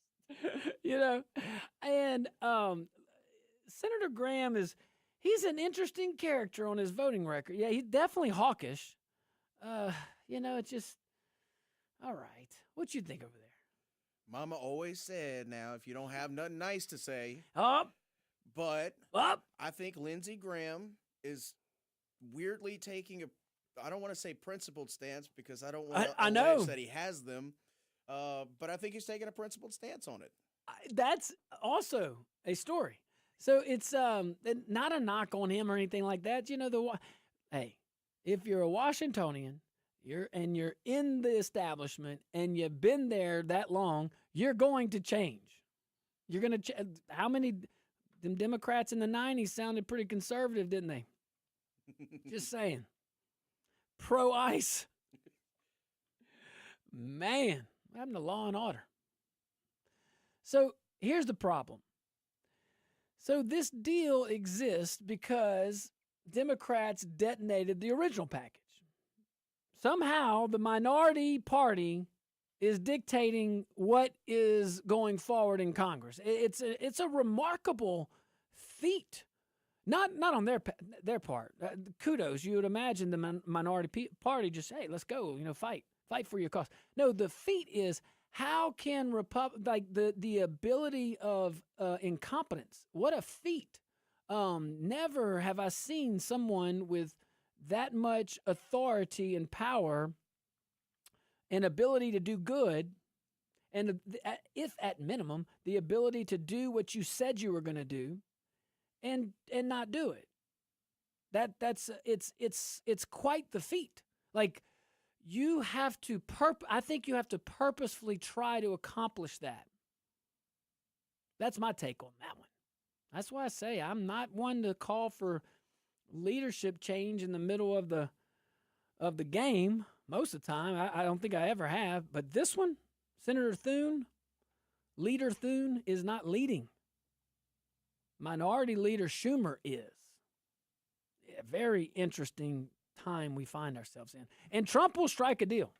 Speaker 1: And Senator Graham he's an interesting character on his voting record. Yeah, he's definitely hawkish. It's just, all right. What you think over there?
Speaker 2: Mama always said, now, if you don't have nothing nice to say.
Speaker 1: Up.
Speaker 2: But
Speaker 1: Up.
Speaker 2: I think Lindsey Graham is weirdly taking I don't want to say principled stance because I don't want to allege that he has them. But I think he's taking a principled stance on it.
Speaker 1: That's also a story. So it's not a knock on him or anything like that. Hey, if you're a Washingtonian, you're in the establishment and you've been there that long, you're going to change. You're going to how many them Democrats in the 90s sounded pretty conservative, didn't they? Just saying. Pro-ICE. Man, what happened to law and order? So here's the problem. So this deal exists because Democrats detonated the original package. Somehow the minority party is dictating what is going forward in Congress. It's a remarkable feat. Not on their part. Kudos. You would imagine the minority party just, hey, let's go. Fight for your cause. No, the feat is how can the ability of incompetence. What a feat! Never have I seen someone with that much authority and power and ability to do good, and if at minimum the ability to do what you said you were going to do, and not do it. It's quite the feat. Like you have to I think you have to purposefully try to accomplish that. That's my take on that one. That's why I say I'm not one to call for leadership change in the middle of the game most of the time. I don't think I ever have. But this one, Senator Thune, Leader Thune is not leading. Minority Leader Schumer is. A very interesting time we find ourselves in. And Trump will strike a deal.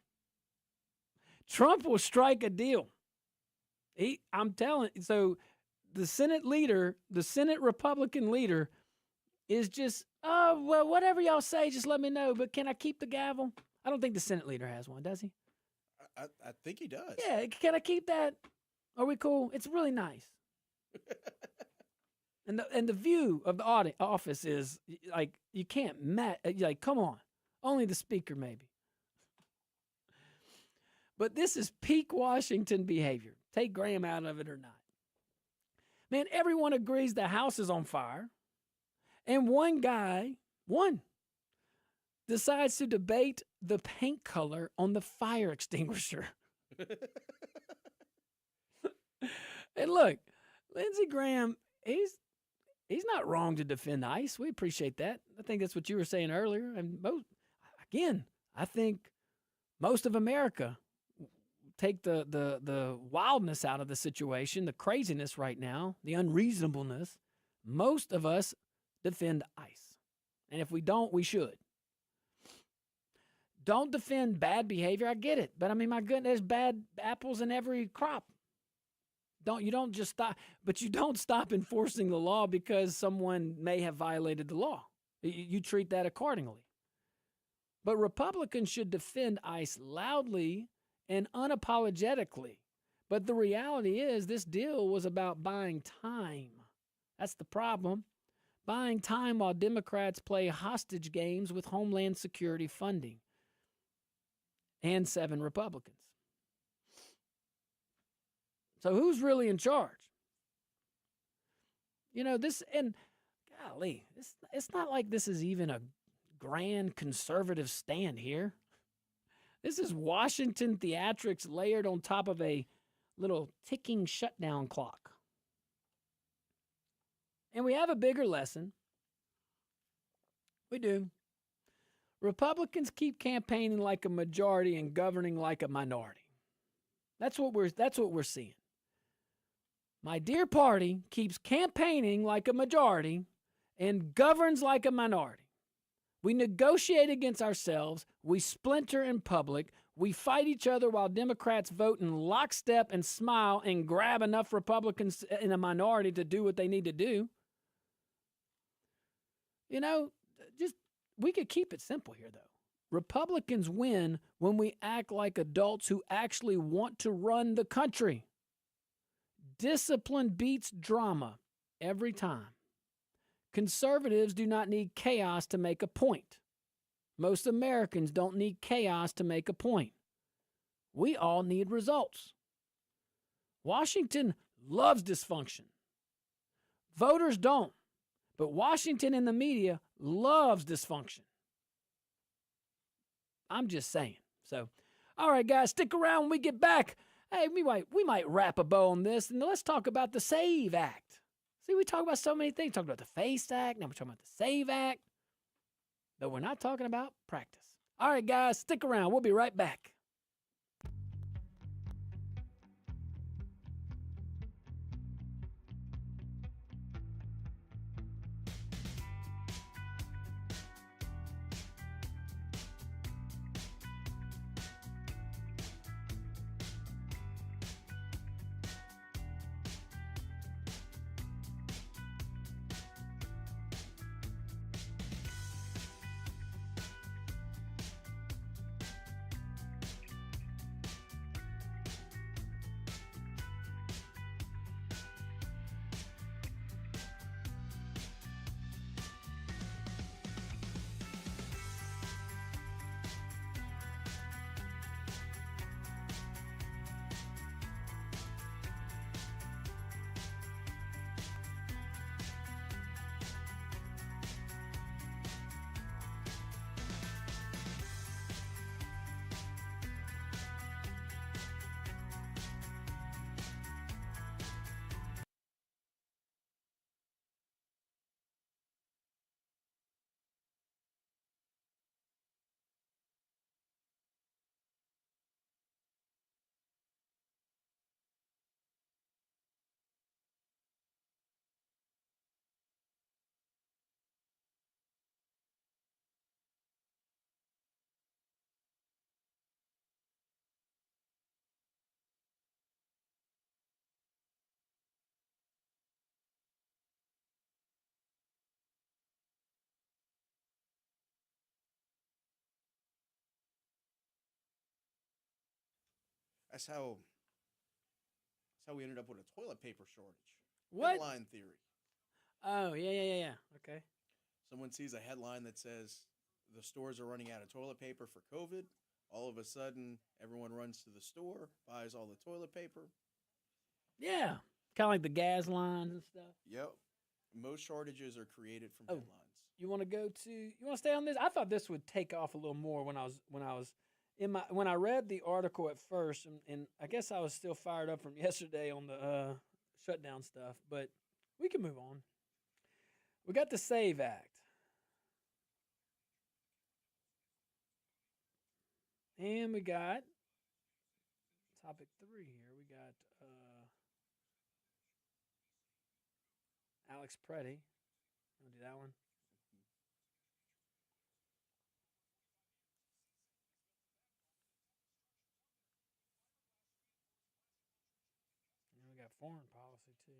Speaker 1: Trump will strike a deal. I'm telling you. So the Senate leader, the Senate Republican leader is just, oh, well, whatever y'all say, just let me know. But can I keep the gavel? I don't think the Senate leader has one, does he?
Speaker 2: I think he does.
Speaker 1: Yeah, can I keep that? Are we cool? It's really nice. And the view of the office is like, you can't match. Like, come on. Only the speaker, maybe. But this is peak Washington behavior. Take Graham out of it or not. Man, everyone agrees the house is on fire. And one guy, decides to debate the paint color on the fire extinguisher. And look, Lindsey Graham, he's not wrong to defend ICE. We appreciate that. I think that's what you were saying earlier. And I think most of America take the wildness out of the situation, the craziness right now, the unreasonableness. Most of us defend ICE. And if we don't, we should. Don't defend bad behavior. I get it. But I mean, my goodness, there's bad apples in every crop. You don't just stop, but you don't stop enforcing the law because someone may have violated the law. You treat that accordingly. But Republicans should defend ICE loudly and unapologetically. But the reality is this deal was about buying time. That's the problem. Buying time while Democrats play hostage games with Homeland Security funding. And 7 Republicans. So who's really in charge? You know, it's not like this is even a grand conservative stand here. This is Washington theatrics layered on top of a little ticking shutdown clock. And we have a bigger lesson. We do. Republicans keep campaigning like a majority and governing like a minority. That's what we're seeing. My dear party keeps campaigning like a majority and governs like a minority. We negotiate against ourselves. We splinter in public. We fight each other while Democrats vote in lockstep and smile and grab enough Republicans in a minority to do what they need to do. You know, we could keep it simple here, though. Republicans win when we act like adults who actually want to run the country. Discipline beats drama every time. Conservatives do not need chaos to make a point. Most Americans don't need chaos to make a point. We all need results. Washington loves dysfunction. Voters don't, but Washington and the media loves dysfunction. I'm just saying. So, all right, guys, stick around when we get back. Hey, we might wrap a bow on this, and let's talk about the SAVE Act. See, we talk about so many things. Talk about the FACE Act. Now we're talking about the SAVE Act. But we're not talking about practice. All right, guys, stick around. We'll be right back.
Speaker 2: that's how we ended up with a toilet paper shortage.
Speaker 1: What?
Speaker 2: Headline theory.
Speaker 1: Oh, yeah. Okay.
Speaker 2: Someone sees a headline that says the stores are running out of toilet paper for COVID. All of a sudden, everyone runs to the store, buys all the toilet paper.
Speaker 1: Yeah. Kind of like the gas lines and stuff.
Speaker 2: Yep. Most shortages are created from
Speaker 1: Oh.
Speaker 2: headlines.
Speaker 1: You want to stay on this? I thought this would take off a little more when I read the article at first, and I guess I was still fired up from yesterday on the shutdown stuff, but we can move on. We got the SAVE Act. And we got topic 3 here. We got Alex Preddy. I'll do that one. And we got foreign policy too.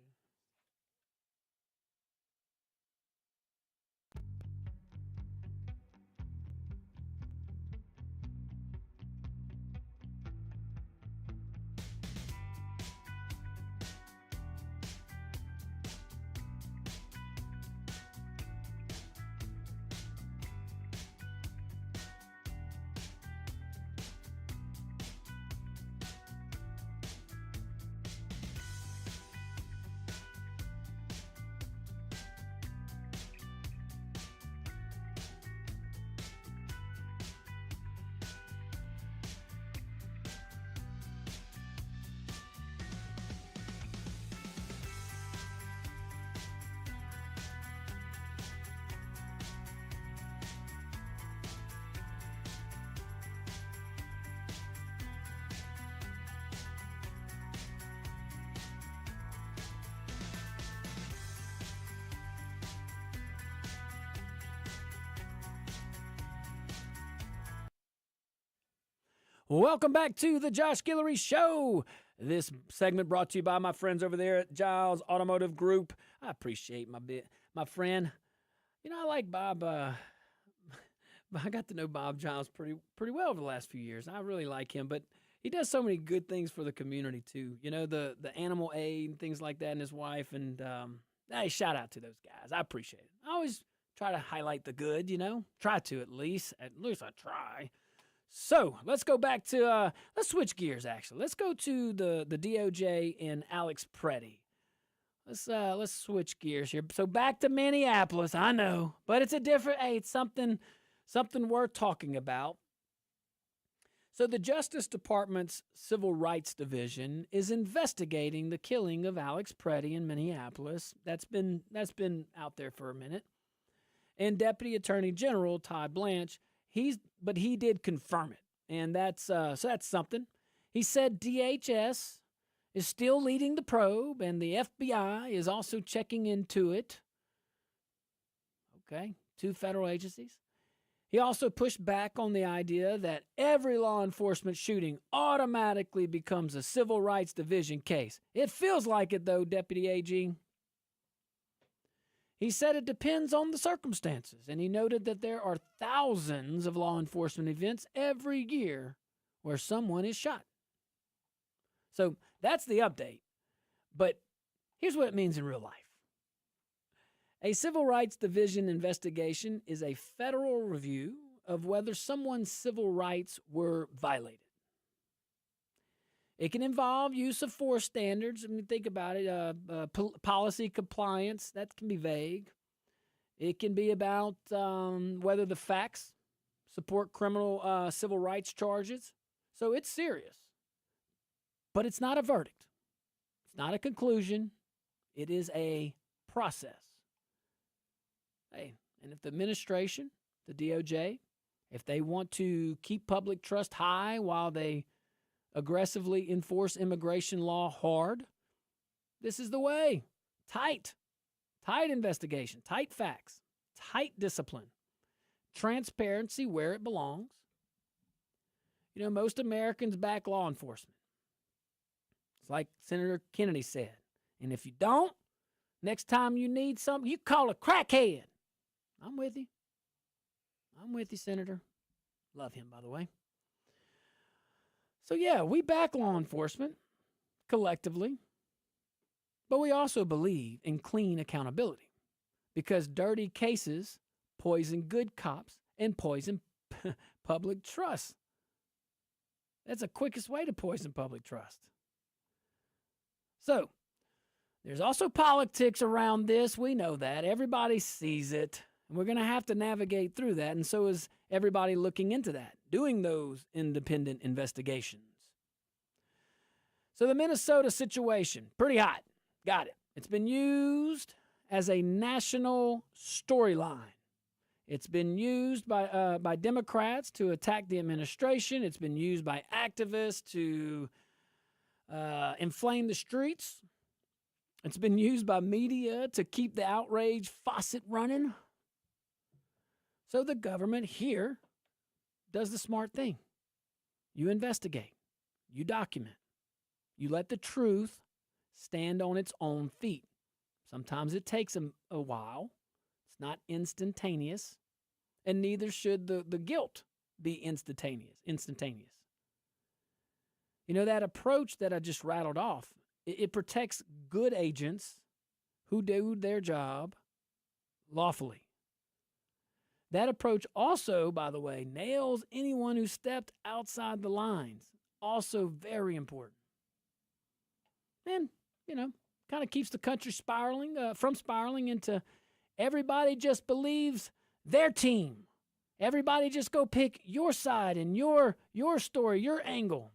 Speaker 1: Welcome back to the Josh Guillory Show. This segment brought to you by my friends over there at Giles Automotive Group. I appreciate my friend. You know, I like Bob. I got to know Bob Giles pretty well over the last few years. I really like him, but he does so many good things for the community too. You know, the animal aid and things like that, and his wife. And hey, shout out to those guys. I appreciate it. I always try to highlight the good. You know, try to at least. At least I try. So let's go back to, let's switch gears, actually. Let's go to the DOJ and Alex Preddy. Let's switch gears here. So back to Minneapolis, I know, but it's it's something worth talking about. So the Justice Department's Civil Rights Division is investigating the killing of Alex Preddy in Minneapolis. That's been out there for a minute. And Deputy Attorney General Todd Blanche, he did confirm it, and that's something. He said DHS is still leading the probe, and the FBI is also checking into it. Okay, 2 federal agencies. He also pushed back on the idea that every law enforcement shooting automatically becomes a Civil Rights Division case. It feels like it, though, Deputy AG. He said it depends on the circumstances, and he noted that there are thousands of law enforcement events every year where someone is shot. So that's the update. But here's what it means in real life. A Civil Rights Division investigation is a federal review of whether someone's civil rights were violated. It can involve use of force standards. I mean, think about it. Policy compliance, that can be vague. It can be about whether the facts support criminal civil rights charges. So it's serious. But it's not a verdict. It's not a conclusion. It is a process. Hey, and if the administration, the DOJ, if they want to keep public trust high while they aggressively enforce immigration law hard, this is the way. Tight investigation, tight facts, tight discipline, transparency where it belongs. You know, most Americans back law enforcement. It's like Senator Kennedy said. And if you don't, next time you need something, you call a crackhead. I'm with you. I'm with you, Senator. Love him, by the way. So, yeah, we back law enforcement collectively, but we also believe in clean accountability because dirty cases poison good cops and poison public trust. That's the quickest way to poison public trust. So, there's also politics around this. We know that. Everybody sees it. And we're going to have to navigate through that. And so is everybody looking into that, doing those independent investigations. So the Minnesota situation, pretty hot. Got it. It's been used as a national storyline. It's been used by Democrats to attack the administration. It's been used by activists to inflame the streets. It's been used by media to keep the outrage faucet running. So the government here does the smart thing. You investigate. You document. You let the truth stand on its own feet. Sometimes it takes a while. It's not instantaneous. And neither should the guilt be instantaneous. You know, that approach that I just rattled off, it protects good agents who do their job lawfully. That approach also, by the way, nails anyone who stepped outside the lines. Also very important. And, you know, kind of keeps the country from spiraling into everybody just believes their team. Everybody just go pick your side and your story, your angle.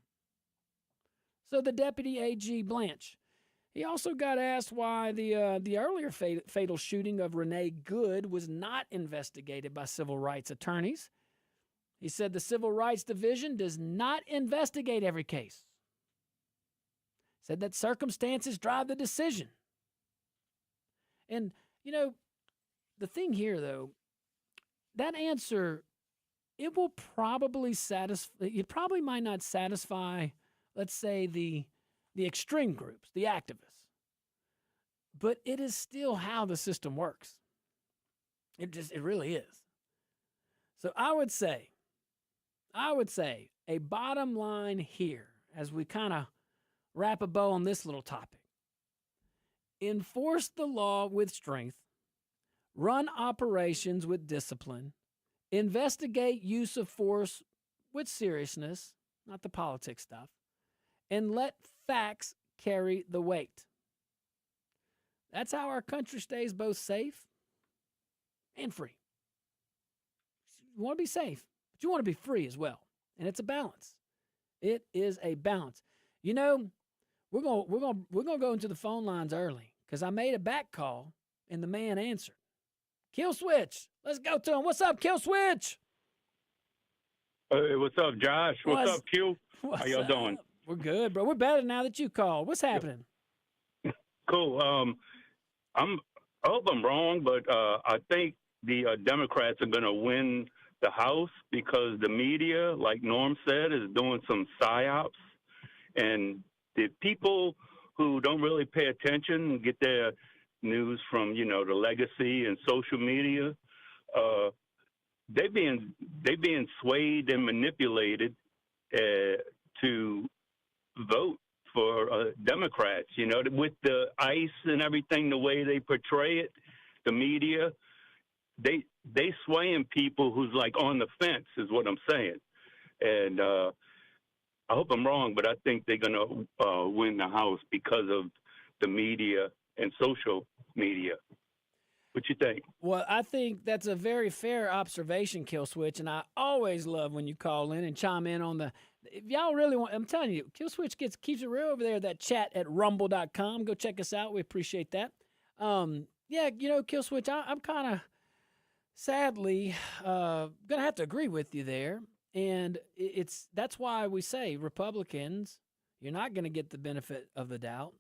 Speaker 1: So the Deputy AG Blanche, he also got asked why the earlier fatal shooting of Renee Good was not investigated by civil rights attorneys. He said the Civil Rights Division does not investigate every case. Said that circumstances drive the decision. And, you know, the thing here, though, that answer, it will probably satisfy, it probably might not satisfy, let's say, the extreme groups, the activists. But it is still how the system works. It really is. So I would say a bottom line here, as we kind of wrap a bow on this little topic. Enforce the law with strength, run operations with discipline, investigate use of force with seriousness, not the politics stuff, and let facts carry the weight. That's how our country stays both safe and free. You want to be safe, but you want to be free as well. And it's a balance. It is a balance. You know, we're gonna go into the phone lines early because I made a back call and the man answered. Kill Switch. Let's go to him. What's up, Kill Switch?
Speaker 9: Hey, what's up, Josh? What's up, Q? How y'all doing?
Speaker 1: We're good, bro. We're better now that you called. What's happening?
Speaker 9: Cool. I hope I'm wrong, but I think the Democrats are going to win the House because the media, like Norm said, is doing some psyops. And the people who don't really pay attention and get their news from, you know, the legacy and social media, they being swayed and manipulated to vote for Democrats, you know, with the ICE and everything, the way they portray it, the media, they swaying people who's like on the fence is what I'm saying. And I hope I'm wrong, but I think they're going to win the House because of the media and social media. What you think?
Speaker 1: Well, I think that's a very fair observation, Kill Switch, and I always love when you call in and chime in on the. If y'all really want, I'm telling you, Kill Switch keeps it real over there. That chat at rumble.com. Go check us out. We appreciate that. Yeah, you know, Kill Switch, I'm kind of sadly gonna have to agree with you there, and that's why we say Republicans, you're not going to get the benefit of the doubt.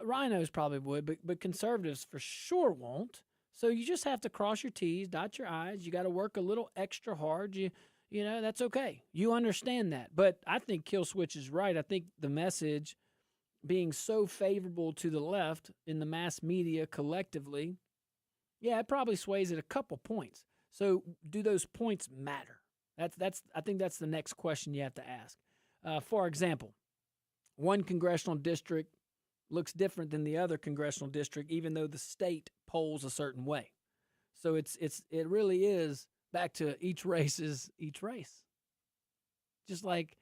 Speaker 1: Rhinos probably would, but conservatives for sure won't. So you just have to cross your T's, dot your I's. You got to work a little extra hard. You know, that's okay. You understand that. But I think Kill Switch is right. I think the message being so favorable to the left in the mass media collectively, yeah, it probably sways it a couple points. So do those points matter? I think that's the next question you have to ask. For example, one congressional district looks different than the other congressional district, even though the state polls a certain way. So it really is back to each race is each race. Just like,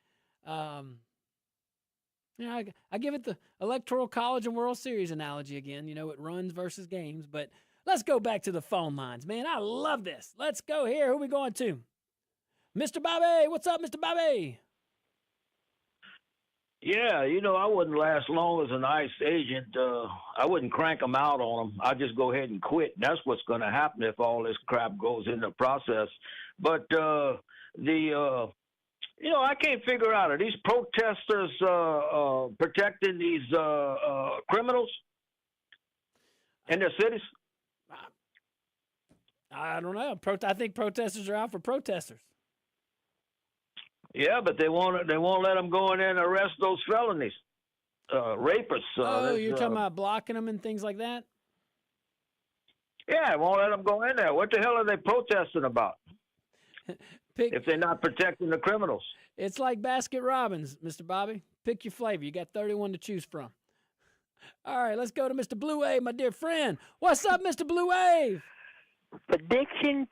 Speaker 1: I give it the Electoral College and World Series analogy again. It runs versus games. But let's go back to the phone lines, man. I love this. Let's go here. Who we going to? Mr. Bobby. What's up, Mr. Bobby?
Speaker 4: Yeah, I wouldn't last long as an ICE agent. I wouldn't crank them out on them. I'd just go ahead and quit. That's what's going to happen if all this crap goes in the process. But I can't figure out, are these protesters protecting these criminals in their cities?
Speaker 1: I don't know. I think protesters are out for protesters.
Speaker 4: Yeah, but they won't let them go in there and arrest those felonies, rapists.
Speaker 1: You're talking about blocking them and things like that?
Speaker 4: Yeah, they won't let them go in there. What the hell are they protesting about? If they're not protecting the criminals.
Speaker 1: It's like Basket Robbins, Mr. Bobby. Pick your flavor. You got 31 to choose from. All right, let's go to Mr. Blue Wave, my dear friend. What's up, Mr. Blue Wave?
Speaker 10: Prediction.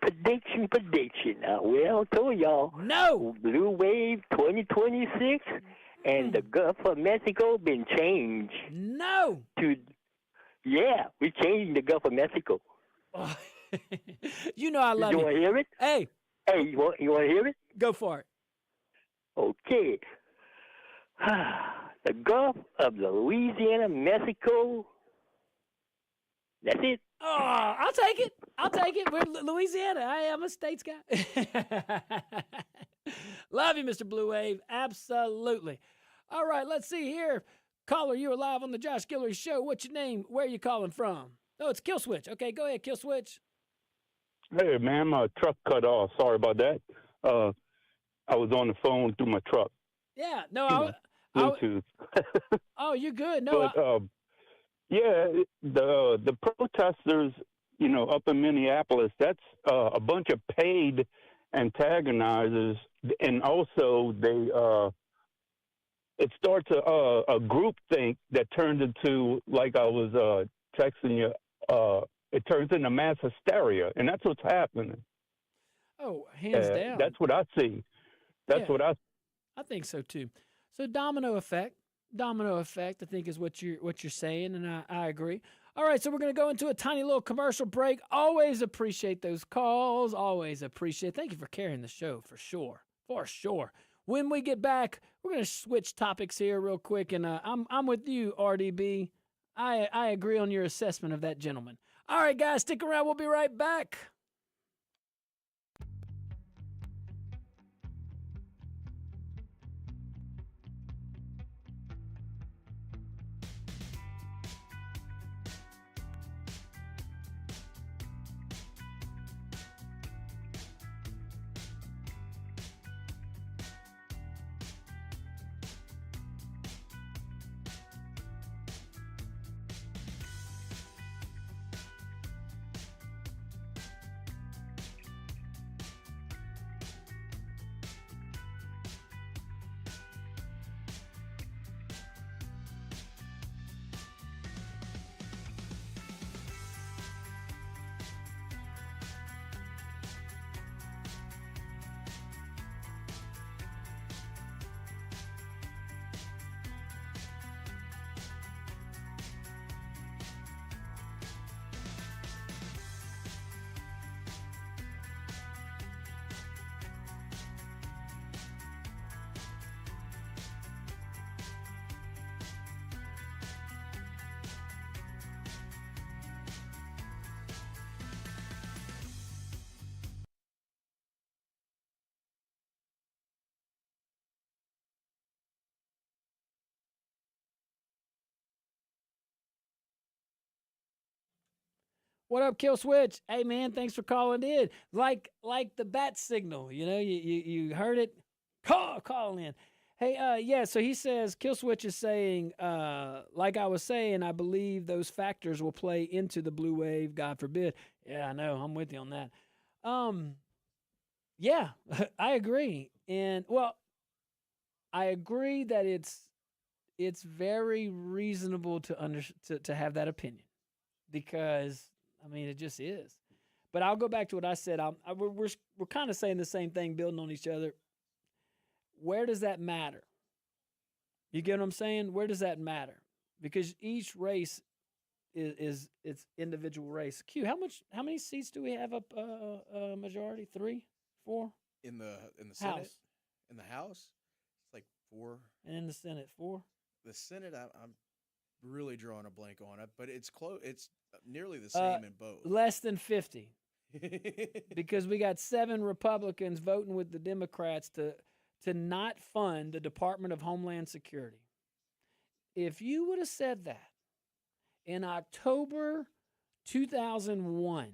Speaker 10: Well, I told y'all.
Speaker 1: No.
Speaker 10: Blue Wave 2026 and the Gulf of Mexico been changed.
Speaker 1: No.
Speaker 10: Yeah, we changed the Gulf of Mexico.
Speaker 1: Oh. I love you.
Speaker 10: You want to hear it?
Speaker 1: Hey,
Speaker 10: you want to hear it?
Speaker 1: Go for it.
Speaker 10: Okay. The Gulf of Louisiana, Mexico. That's it.
Speaker 1: Oh, I'll take it. We're Louisiana. I am a states guy. Love you, Mr. Blue Wave. Absolutely. All right, let's see here. Caller, you are live on the Josh Guillory Show. What's your name? Where are you calling from? Oh, it's Kill Switch. Okay, go ahead, Kill Switch.
Speaker 9: Hey, man, my truck cut off. Sorry about that. I was on the phone through my truck.
Speaker 1: Yeah, no,
Speaker 9: Bluetooth.
Speaker 1: Oh, you're good. No,
Speaker 9: but yeah, the protesters, up in Minneapolis, that's a bunch of paid antagonizers, and also it starts a group think that turns into, like I was texting you, it turns into mass hysteria, and that's what's happening.
Speaker 1: Oh, hands down.
Speaker 9: That's what I see. What I
Speaker 1: think so too. So domino effect, I think is what you're saying, and I agree. All right, so we're going to go into a tiny little commercial break. Always appreciate those calls. Always appreciate. Thank you for carrying the show, for sure. When we get back, we're going to switch topics here real quick, and I'm with you, RDB. I agree on your assessment of that gentleman. All right, guys, stick around. We'll be right back. What up, Kill Switch? Hey, man, thanks for calling in. Like the bat signal, you heard it? Call in. Hey, yeah, so he says, Kill Switch is saying, like I was saying, I believe those factors will play into the blue wave, God forbid. Yeah, I know. I'm with you on that. Yeah, I agree. And, well, I agree that it's very reasonable to have that opinion, because I mean it just is. But I'll go back to what I said. We're kind of saying the same thing, building on each other. Where does that matter? You get what I'm saying? Where does that matter? Because each race is its individual race. Q, how many seats do we have up? Majority 3, 4
Speaker 2: in the Senate.
Speaker 1: House.
Speaker 2: In the House, it's like 4.
Speaker 1: And in the Senate, 4.
Speaker 2: The Senate, I'm really drawing a blank on it, but it's close. It's nearly the same in both.
Speaker 1: Less than 50. Because we got 7 Republicans voting with the Democrats to not fund the Department of Homeland Security. If you would have said that in October 2001,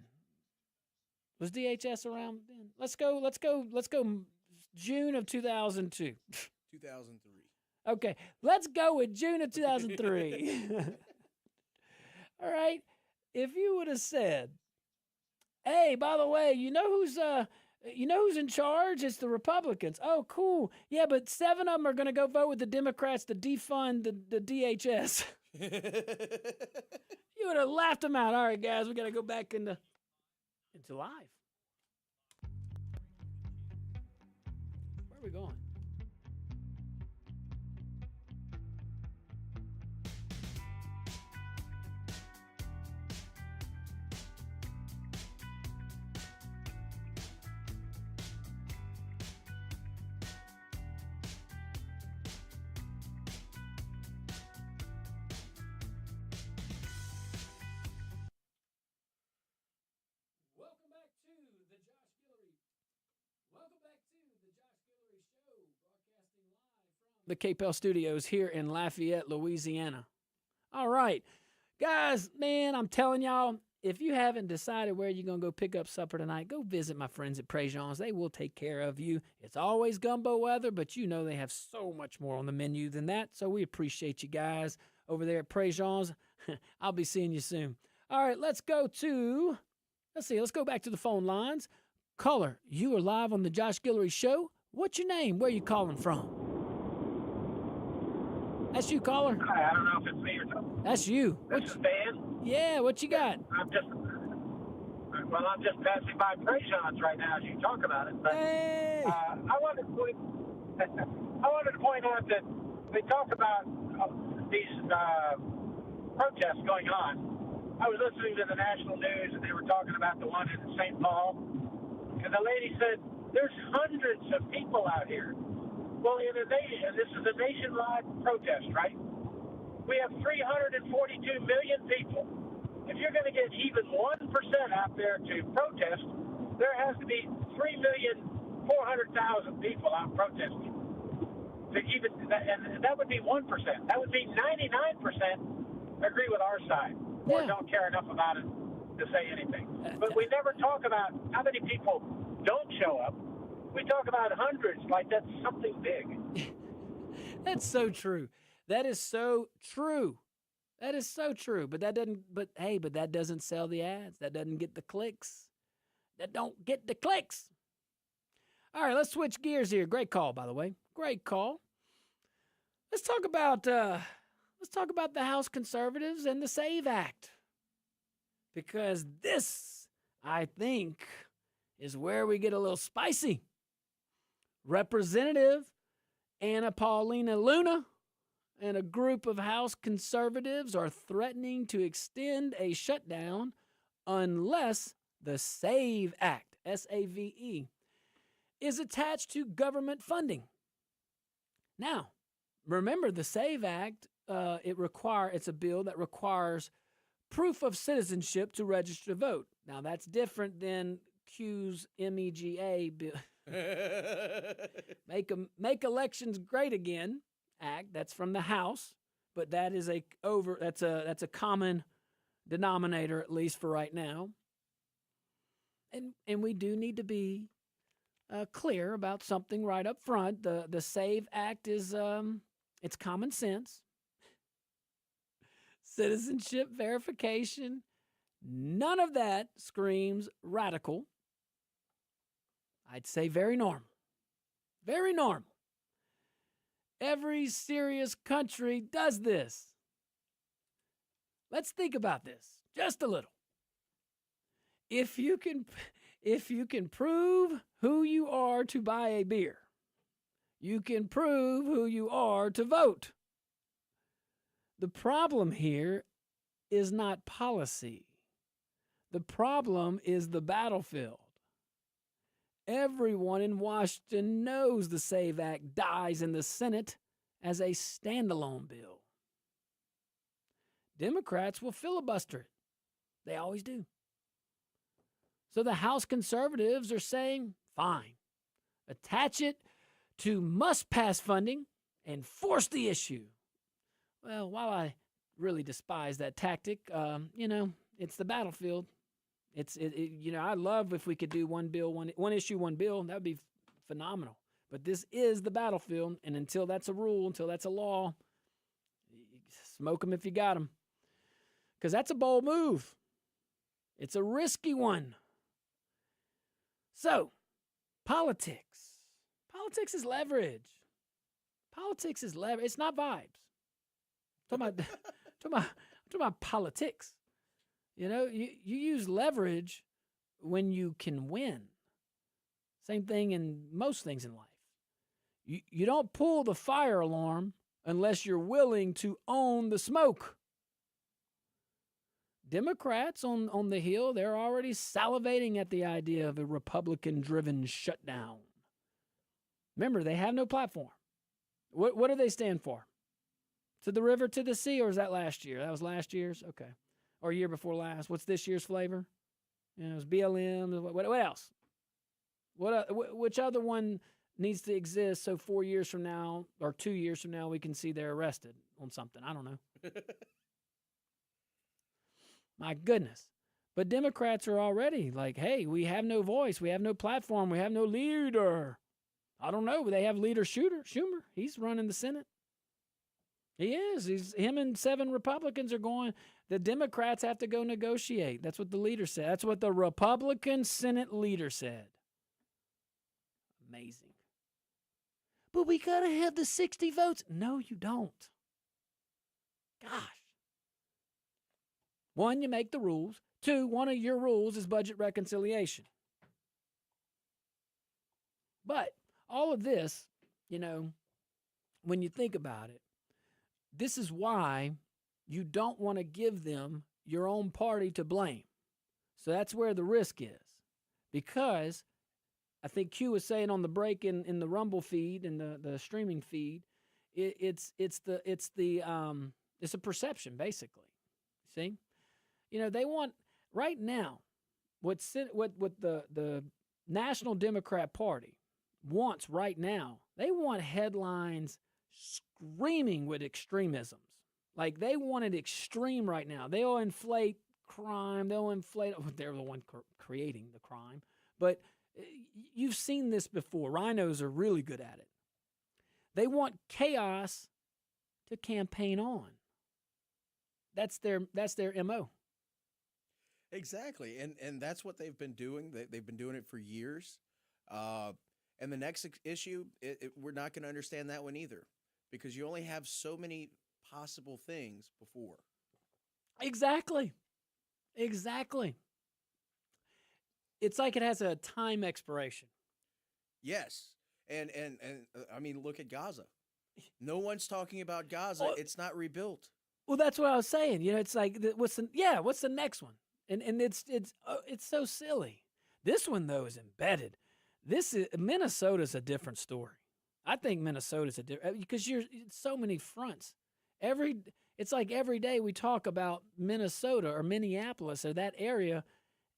Speaker 1: was DHS around then? Let's go June of 2002.
Speaker 2: 2003.
Speaker 1: Okay, let's go with June of 2003. All right. If you would have said, hey, by the way, you know who's in charge? It's the Republicans. Oh, cool. Yeah, but 7 of them are going to go vote with the Democrats to defund the DHS. You would have laughed them out. All right, guys, we got to go back into live. Where are we going? The KPEL Studios here in Lafayette, Louisiana. All right, guys, man, I'm telling y'all, if you haven't decided where you're going to go pick up supper tonight, go visit my friends at Préjean's. They will take care of you. It's always gumbo weather, but you know they have so much more on the menu than that, so we appreciate you guys over there at Préjean's. I'll be seeing you soon. All right, let's go back to the phone lines. Caller, you are live on the Josh Guillory Show. What's your name? Where are you calling from? That's you, caller.
Speaker 11: Hi, I don't know if it's me or something.
Speaker 1: That's you.
Speaker 11: This is Dan.
Speaker 1: Yeah, what you got?
Speaker 11: I'm just passing by Préjean's right now as you talk about it. But,
Speaker 1: hey!
Speaker 11: I wanted to point out that they talk about these protests going on. I was listening to the national news, and they were talking about the one in St. Paul, and the lady said, there's hundreds of people out here. Well, this is a nationwide protest, right? We have 342 million people. If you're going to get even 1% out there to protest, there has to be 3,400,000 people out protesting. And that would be 1%. That would be 99% agree with our side or don't care enough about it to say anything. But we never talk about how many people don't show up. We talk about hundreds like that's something big.
Speaker 1: That's so true. That is so true. That is so true. But that doesn't sell the ads. That doesn't get the clicks. That don't get the clicks. All right, let's switch gears here. Great call, by the way. Great call. Let's talk about the House conservatives and the SAVE Act. Because this, I think, is where we get a little spicy. Representative Anna Paulina Luna and a group of House conservatives are threatening to extend a shutdown unless the SAVE Act, S-A-V-E, is attached to government funding. Now, remember the SAVE Act, it's a bill that requires proof of citizenship to register to vote. Now, that's different than Q's MEGA bill. Make Elections Great Again Act. That's from the House, but that is that's a common denominator, at least for right now. And we do need to be clear about something right up front. The SAVE Act is it's common sense. Citizenship verification. None of that screams radical. I'd say very normal. Very normal. Every serious country does this. Let's think about this just a little. If you can prove who you are to buy a beer, you can prove who you are to vote. The problem here is not policy. The problem is the battlefield. Everyone in Washington knows the SAVE Act dies in the Senate as a standalone bill. Democrats will filibuster it. They always do. So the House conservatives are saying, fine, attach it to must-pass funding and force the issue. Well, while I really despise that tactic, it's the battlefield. I love if we could do one bill, one issue, one bill. That would be phenomenal. But this is the battlefield, and until that's a rule, until that's a law, smoke them if you got them. Because that's a bold move. It's a risky one. So, politics. Politics is leverage. Politics is leverage. It's not vibes. I'm talking about politics. You use leverage when you can win. Same thing in most things in life. You don't pull the fire alarm unless you're willing to own the smoke. Democrats on the Hill, they're already salivating at the idea of a Republican-driven shutdown. Remember, they have no platform. What do they stand for? To the river, to the sea, or is that last year? That was last year's? Okay. Or year before last. What's this year's flavor? It was BLM. What else? Which other one needs to exist so 4 years from now or 2 years from now we can see they're arrested on something? I don't know. My goodness. But Democrats are already like, hey, we have no voice. We have no platform. We have no leader. I don't know. They have leader Schumer. He's running the Senate. He is. Him and 7 Republicans are going. The Democrats have to go negotiate. That's what the leader said. That's what the Republican Senate leader said. Amazing. But we got to have the 60 votes. No, you don't. Gosh. 1, you make the rules. 2, one of your rules is budget reconciliation. But all of this, when you think about it, this is why you don't want to give them your own party to blame. So that's where the risk is. Because I think Q was saying on the break in the Rumble feed, in the streaming feed, it's a perception, basically. See? They want right now what the National Democrat Party wants right now. They want headlines screaming with extremisms. Like they want it extreme right now. They'll inflate crime. They're the one creating the crime. But you've seen this before. Rhinos are really good at it. They want chaos to campaign on. That's their MO.
Speaker 2: Exactly, and that's what they've been doing. They've been doing it for years. And the next issue, we're not going to understand that one either, because you only have so many possible things before.
Speaker 1: Exactly. It's like it has a time expiration.
Speaker 2: Yes, and I mean, look at Gaza. No one's talking about Gaza. It's not rebuilt.
Speaker 1: Well, that's what I was saying. It's like what's the next one? And it's so silly. This one though is embedded. Minnesota's a different story. I think Minnesota's a different because it's so many fronts. It's like every day we talk about Minnesota or Minneapolis or that area,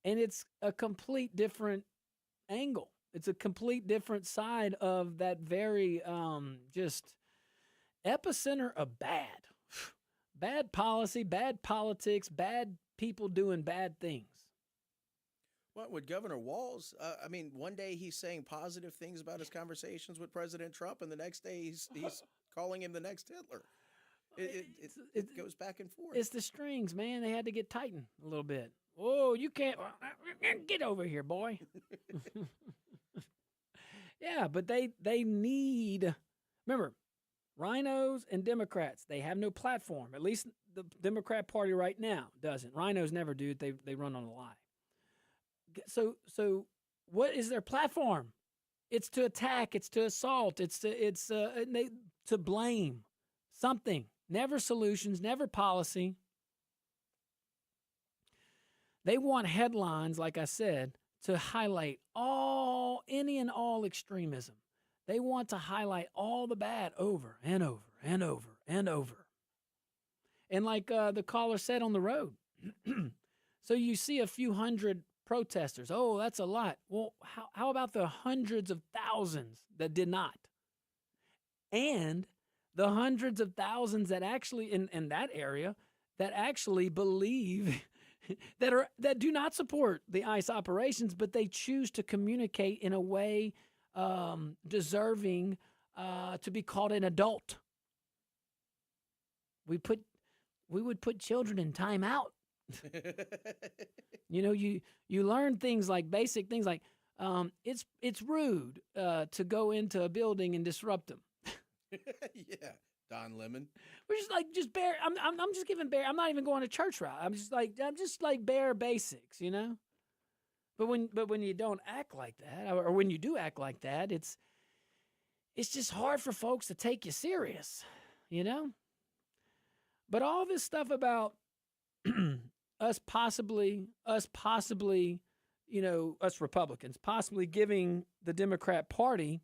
Speaker 1: and it's a complete different angle. It's a complete different side of that very just epicenter of bad policy, bad politics, bad people doing bad things.
Speaker 2: What with Governor Walz? One day he's saying positive things about his conversations with President Trump, and the next day he's calling him the next Hitler. It goes back and forth.
Speaker 1: It's the strings, man. They had to get tightened a little bit. Oh, you can't get over here, boy. Yeah, but they need. Remember, Rhinos and Democrats, they have no platform. At least the Democrat Party right now doesn't. Rhinos never do. They run on a lie. So what is their platform? It's to attack. It's to assault. It's to blame something. Never solutions. Never policy. They want headlines, like I said, to highlight any and all extremism. They want to highlight all the bad over and over and over and over. And like the caller said on the road, so you see a few hundred protesters. Oh, that's a lot. Well, how about the hundreds of thousands that did not? And the hundreds of thousands that actually, in that area, that actually believe that do not support the ICE operations, but they choose to communicate in a way deserving to be called an adult. We would put children in timeout. You learn things like basic things like it's rude to go into a building and disrupt them.
Speaker 2: Yeah, Don Lemon.
Speaker 1: We're just bare. I'm just giving bare. I'm not even going to church route. I'm just like bare basics, But when you don't act like that, or when you do act like that, it's just hard for folks to take you serious, But all this stuff about us possibly, us Republicans possibly giving the Democrat Party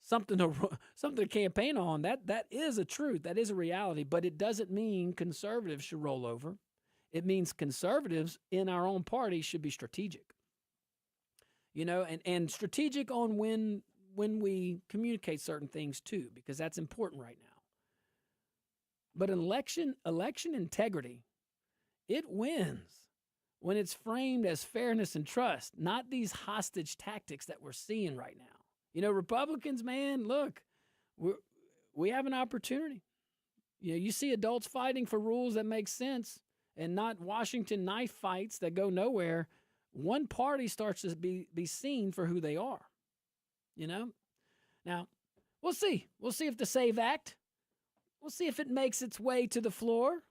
Speaker 1: something to campaign on, that is a truth. That is a reality, but it doesn't mean conservatives should roll over. It means conservatives in our own party should be strategic. And strategic on when we communicate certain things too, because that's important right now. But election integrity, it wins when it's framed as fairness and trust, not these hostage tactics that we're seeing right now. Republicans, man, look, we have an opportunity. You see adults fighting for rules that make sense and not Washington knife fights that go nowhere. One party starts to be seen for who they are, Now, we'll see. We'll see if the SAVE Act, we'll see if it makes its way to the floor.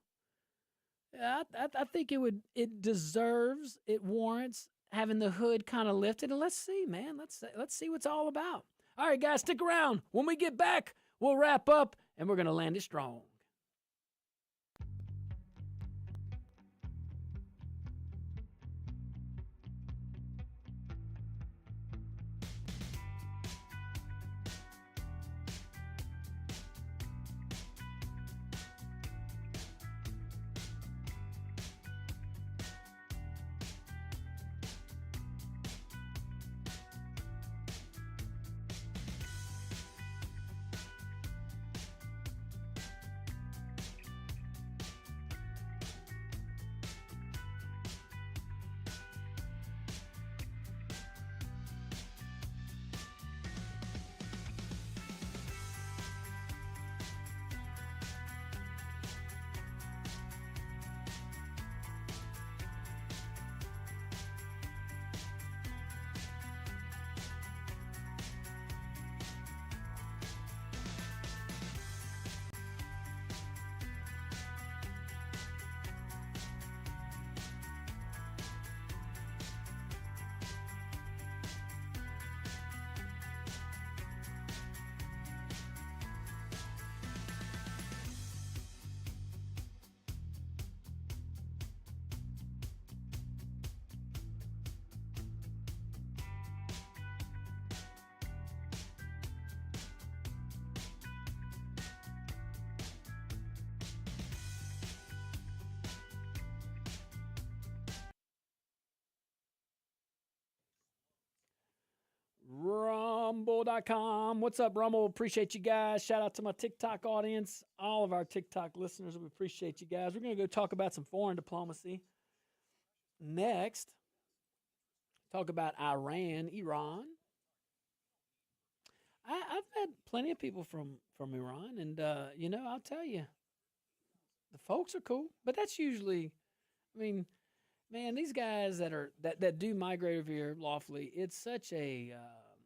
Speaker 1: I think it deserves, it warrants having the hood kind of lifted. And let's see, man. Let's see what's all about. All right, guys, stick around. When we get back, we'll wrap up, and we're going to land it strong. Rumble.com. What's up, Rumble? Appreciate you guys. Shout out to my TikTok audience, all of our TikTok listeners. We appreciate you guys. We're going to go talk about some foreign diplomacy. Next, talk about Iran. I've met plenty of people from Iran, and, I'll tell you, the folks are cool, but that's usually, man, these guys that do migrate over here lawfully, it's such a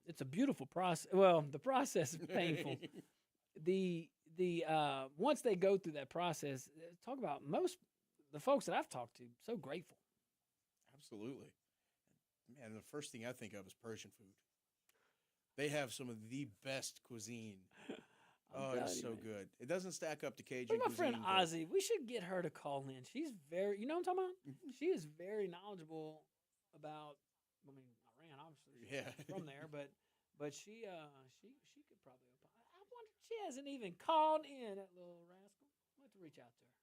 Speaker 1: it's a beautiful process. Well, the process is painful. once they go through that process, talk about the folks that I've talked to, so grateful.
Speaker 2: Absolutely. Man, the first thing I think of is Persian food. They have some of the best cuisine. Oh, it's so good. It doesn't stack up to Cajun
Speaker 1: Look, my friend
Speaker 2: cuisine, but-
Speaker 1: Ozzy, we should get her to call in. She's very, you know what I'm talking about?
Speaker 2: Mm-hmm.
Speaker 1: She is very knowledgeable about, I mean, Iran, obviously. She's
Speaker 2: Yeah.
Speaker 1: from there, but she could probably open. I wonder, she hasn't even called in, that little rascal. I'll have to reach out to her.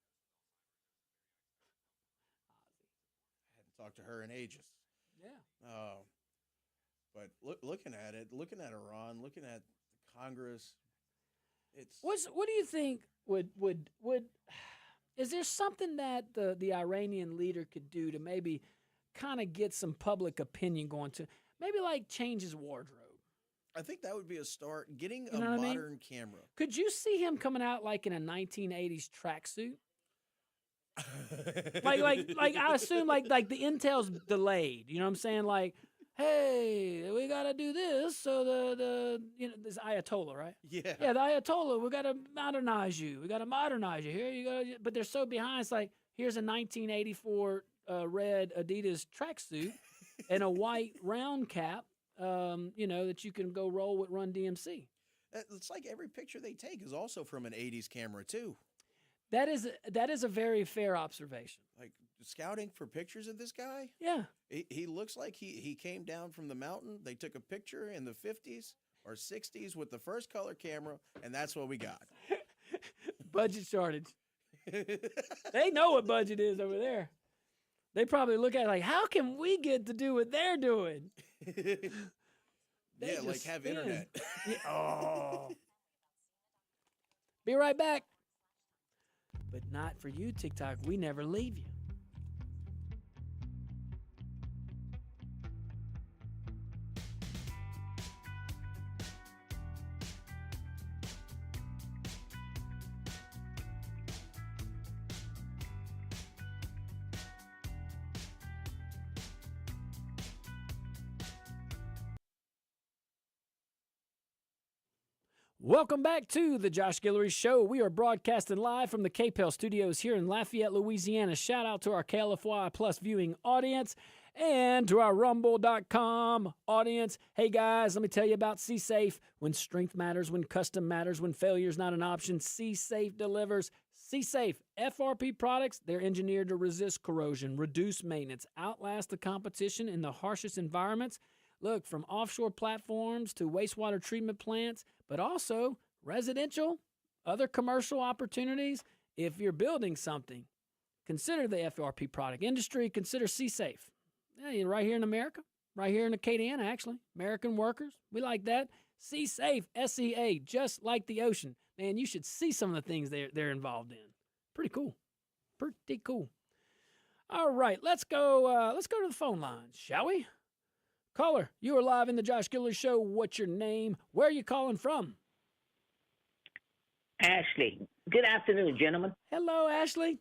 Speaker 2: I hadn't talked to her in ages.
Speaker 1: Yeah.
Speaker 2: But looking at it, looking at Iran, looking at the Congress, it's
Speaker 1: What do you think would is there something that the Iranian leader could do to maybe kind of get some public opinion going to maybe like change his wardrobe?
Speaker 2: I think that would be a start. Getting
Speaker 1: You know
Speaker 2: a
Speaker 1: what I mean?
Speaker 2: modern camera.
Speaker 1: Could you see him coming out like in a 1980s tracksuit? like I assume like the intel's delayed. You know what I'm saying? Like, hey, we gotta do this. So the this Ayatollah, right?
Speaker 2: Yeah.
Speaker 1: Yeah, the Ayatollah. We gotta modernize you. We gotta modernize you. Here you go. But they're so behind. It's like here's a 1984 red Adidas tracksuit and a white round cap. That you can go roll with Run DMC.
Speaker 2: It's like every picture they take is also from an 80s camera too.
Speaker 1: That is a very fair observation.
Speaker 2: Like scouting for pictures of this guy.
Speaker 1: Yeah.
Speaker 2: He looks like he came down from the mountain. They took a picture in the 50s or 60s with the first color camera, and that's what we got.
Speaker 1: Budget shortage. They know what budget is over there. They probably look at it like, how can we get to do what they're doing?
Speaker 2: Yeah, like have internet.
Speaker 1: Yeah. Oh. Be right back. But not for you, TikTok. We never leave you. Welcome back to the Josh Guillory Show. We are broadcasting live from the KPEL studios here in Lafayette, Louisiana. Shout out to our KLFY Plus viewing audience and to our Rumble.com audience. Hey guys, let me tell you about C-Safe. When strength matters, when custom matters, when failure is not an option, C-Safe delivers. C-Safe FRP products, they're engineered to resist corrosion, reduce maintenance, outlast the competition in the harshest environments. Look, from offshore platforms to wastewater treatment plants, but also residential, other commercial opportunities. If you're building something, consider the FRP product industry. Consider C-Safe. Yeah, right here in America, right here in Acadiana, actually. American workers, we like that. C-Safe, SEA, just like the ocean. Man, you should see some of the things they're involved in. Pretty cool. Pretty cool. All right, let's go to the phone lines, shall we? Caller, you are live in the Josh Guillory Show. What's your name? Where are you calling from?
Speaker 12: Ashley. Good afternoon, gentlemen.
Speaker 1: Hello, Ashley.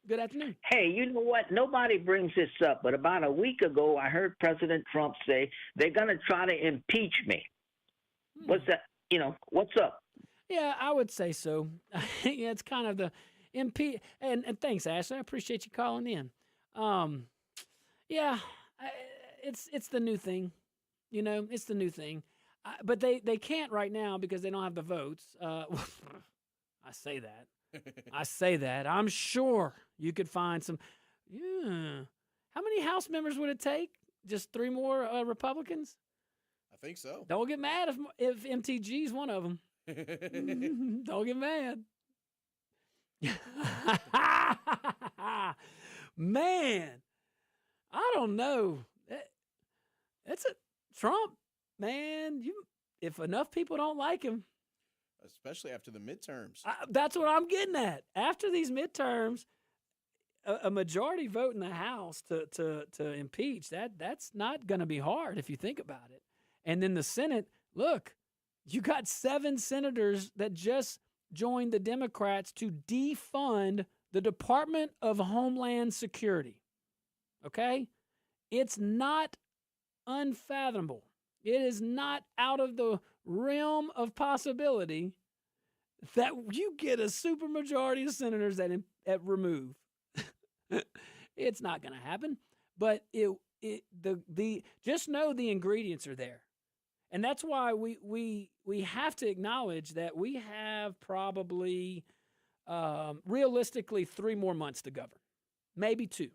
Speaker 1: Good afternoon.
Speaker 12: Hey, you know what? Nobody brings this up, but about a week ago, I heard President Trump say they're going to try to impeach me. What's that? What's up?
Speaker 1: Yeah, I would say so. Yeah, it's kind of the impeach. And thanks, Ashley. I appreciate you calling in. It's the new thing. It's the new thing. But they can't right now because they don't have the votes. I say that. I'm sure you could find some. Yeah. How many House members would it take? Just 3 more Republicans?
Speaker 2: I think so.
Speaker 1: Don't get mad if MTG is one of them. Don't get mad. Man, I don't know. It's a Trump, man. If enough people don't like him,
Speaker 2: especially after the midterms.
Speaker 1: That's what I'm getting at. After these midterms, a majority vote in the House to impeach, that's not going to be hard if you think about it. And then the Senate, look, you got 7 senators that just joined the Democrats to defund the Department of Homeland Security. Okay? It's not unfathomable. It is not out of the realm of possibility that you get a supermajority of senators that remove. It's not going to happen, but just know the ingredients are there. And that's why we have to acknowledge that we have probably realistically 3 more months to govern, maybe 2,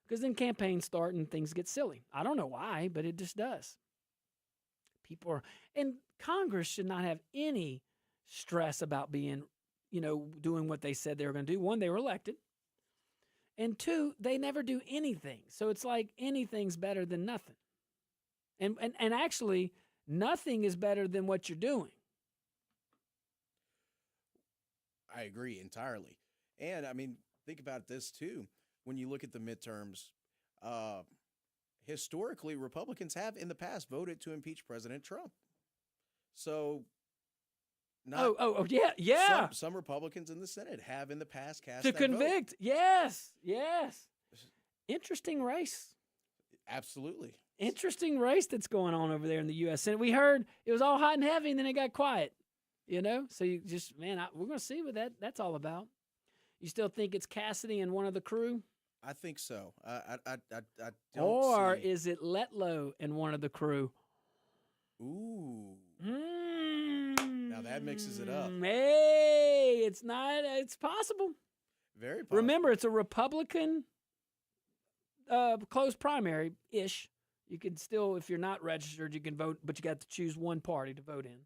Speaker 1: because then campaigns start and things get silly. I don't know why, but it just does. And Congress should not have any stress about being, doing what they said they were going to do. 1, they were elected. And 2, they never do anything. So it's like anything's better than nothing. And actually, nothing is better than what you're doing.
Speaker 2: I agree entirely. And, I mean, think about this, too. When you look at the midterms, historically, Republicans have in the past voted to impeach President Trump. So,
Speaker 1: yeah.
Speaker 2: Some Republicans in the Senate have in the past cast
Speaker 1: to
Speaker 2: that
Speaker 1: convict.
Speaker 2: vote.
Speaker 1: Yes. Interesting race.
Speaker 2: Absolutely.
Speaker 1: Interesting race that's going on over there in the U.S. Senate. We heard it was all hot and heavy, and then it got quiet. So you just, we're going to see what that's all about. You still think it's Cassidy and one of the crew?
Speaker 2: I think so. I don't
Speaker 1: Or
Speaker 2: see.
Speaker 1: is it Letlow and one of the crew?
Speaker 2: Ooh. Now that mixes it up.
Speaker 1: Hey, it's possible.
Speaker 2: Very possible.
Speaker 1: Remember, it's a Republican closed primary-ish. You can still, if you're not registered, you can vote, but you got to choose one party to vote in.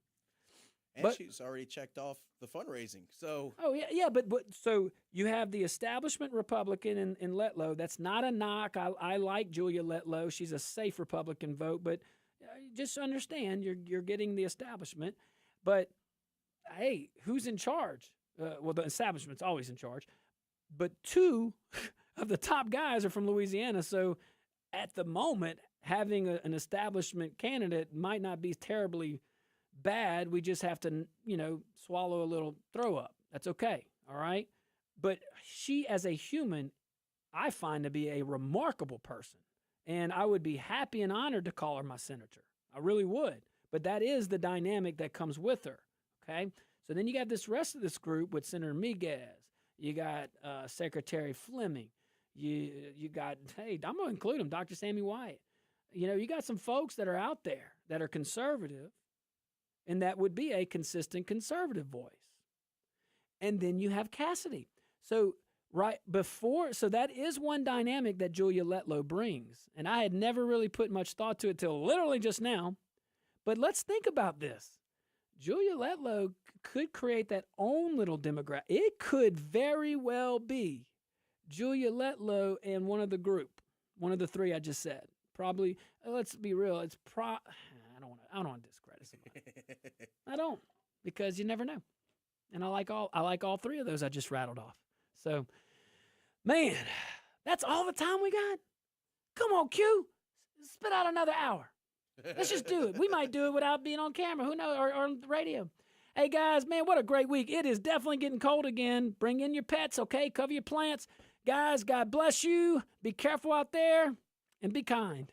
Speaker 2: And she's already checked off the fundraising. So
Speaker 1: but so you have the establishment Republican in Letlow. That's not a knock. I like Julia Letlow. She's a safe Republican vote, but just understand you're getting the establishment. But hey, who's in charge? Well, the establishment's always in charge. But 2 of the top guys are from Louisiana. So at the moment, having an establishment candidate might not be terribly bad. We just have to, swallow a little throw up. That's okay. All right. But she, as a human, I find to be a remarkable person. And I would be happy and honored to call her my senator. I really would. But that is the dynamic that comes with her. Okay. So then you got this rest of this group with Senator Miguez. You got Secretary Fleming. You got, hey, I'm going to include him, Dr. Sammy Wyatt. You got some folks that are out there that are conservative, and that would be a consistent conservative voice. And then you have Cassidy. So that is one dynamic that Julia Letlow brings. And I had never really put much thought to it till literally just now. But let's think about this. Julia Letlow could create that own little demographic. It could very well be Julia Letlow and one of the 3 I just said. Probably, let's be real, I don't want to discredit somebody. I don't, because you never know. And I like all 3 of those I just rattled off. So, man, that's all the time we got? Come on, Q. Spit out another hour. Let's just do it. We might do it without being on camera. Who knows? Or on the radio. Hey, guys, man, what a great week. It is definitely getting cold again. Bring in your pets, okay? Cover your plants. Guys, God bless you. Be careful out there and be kind.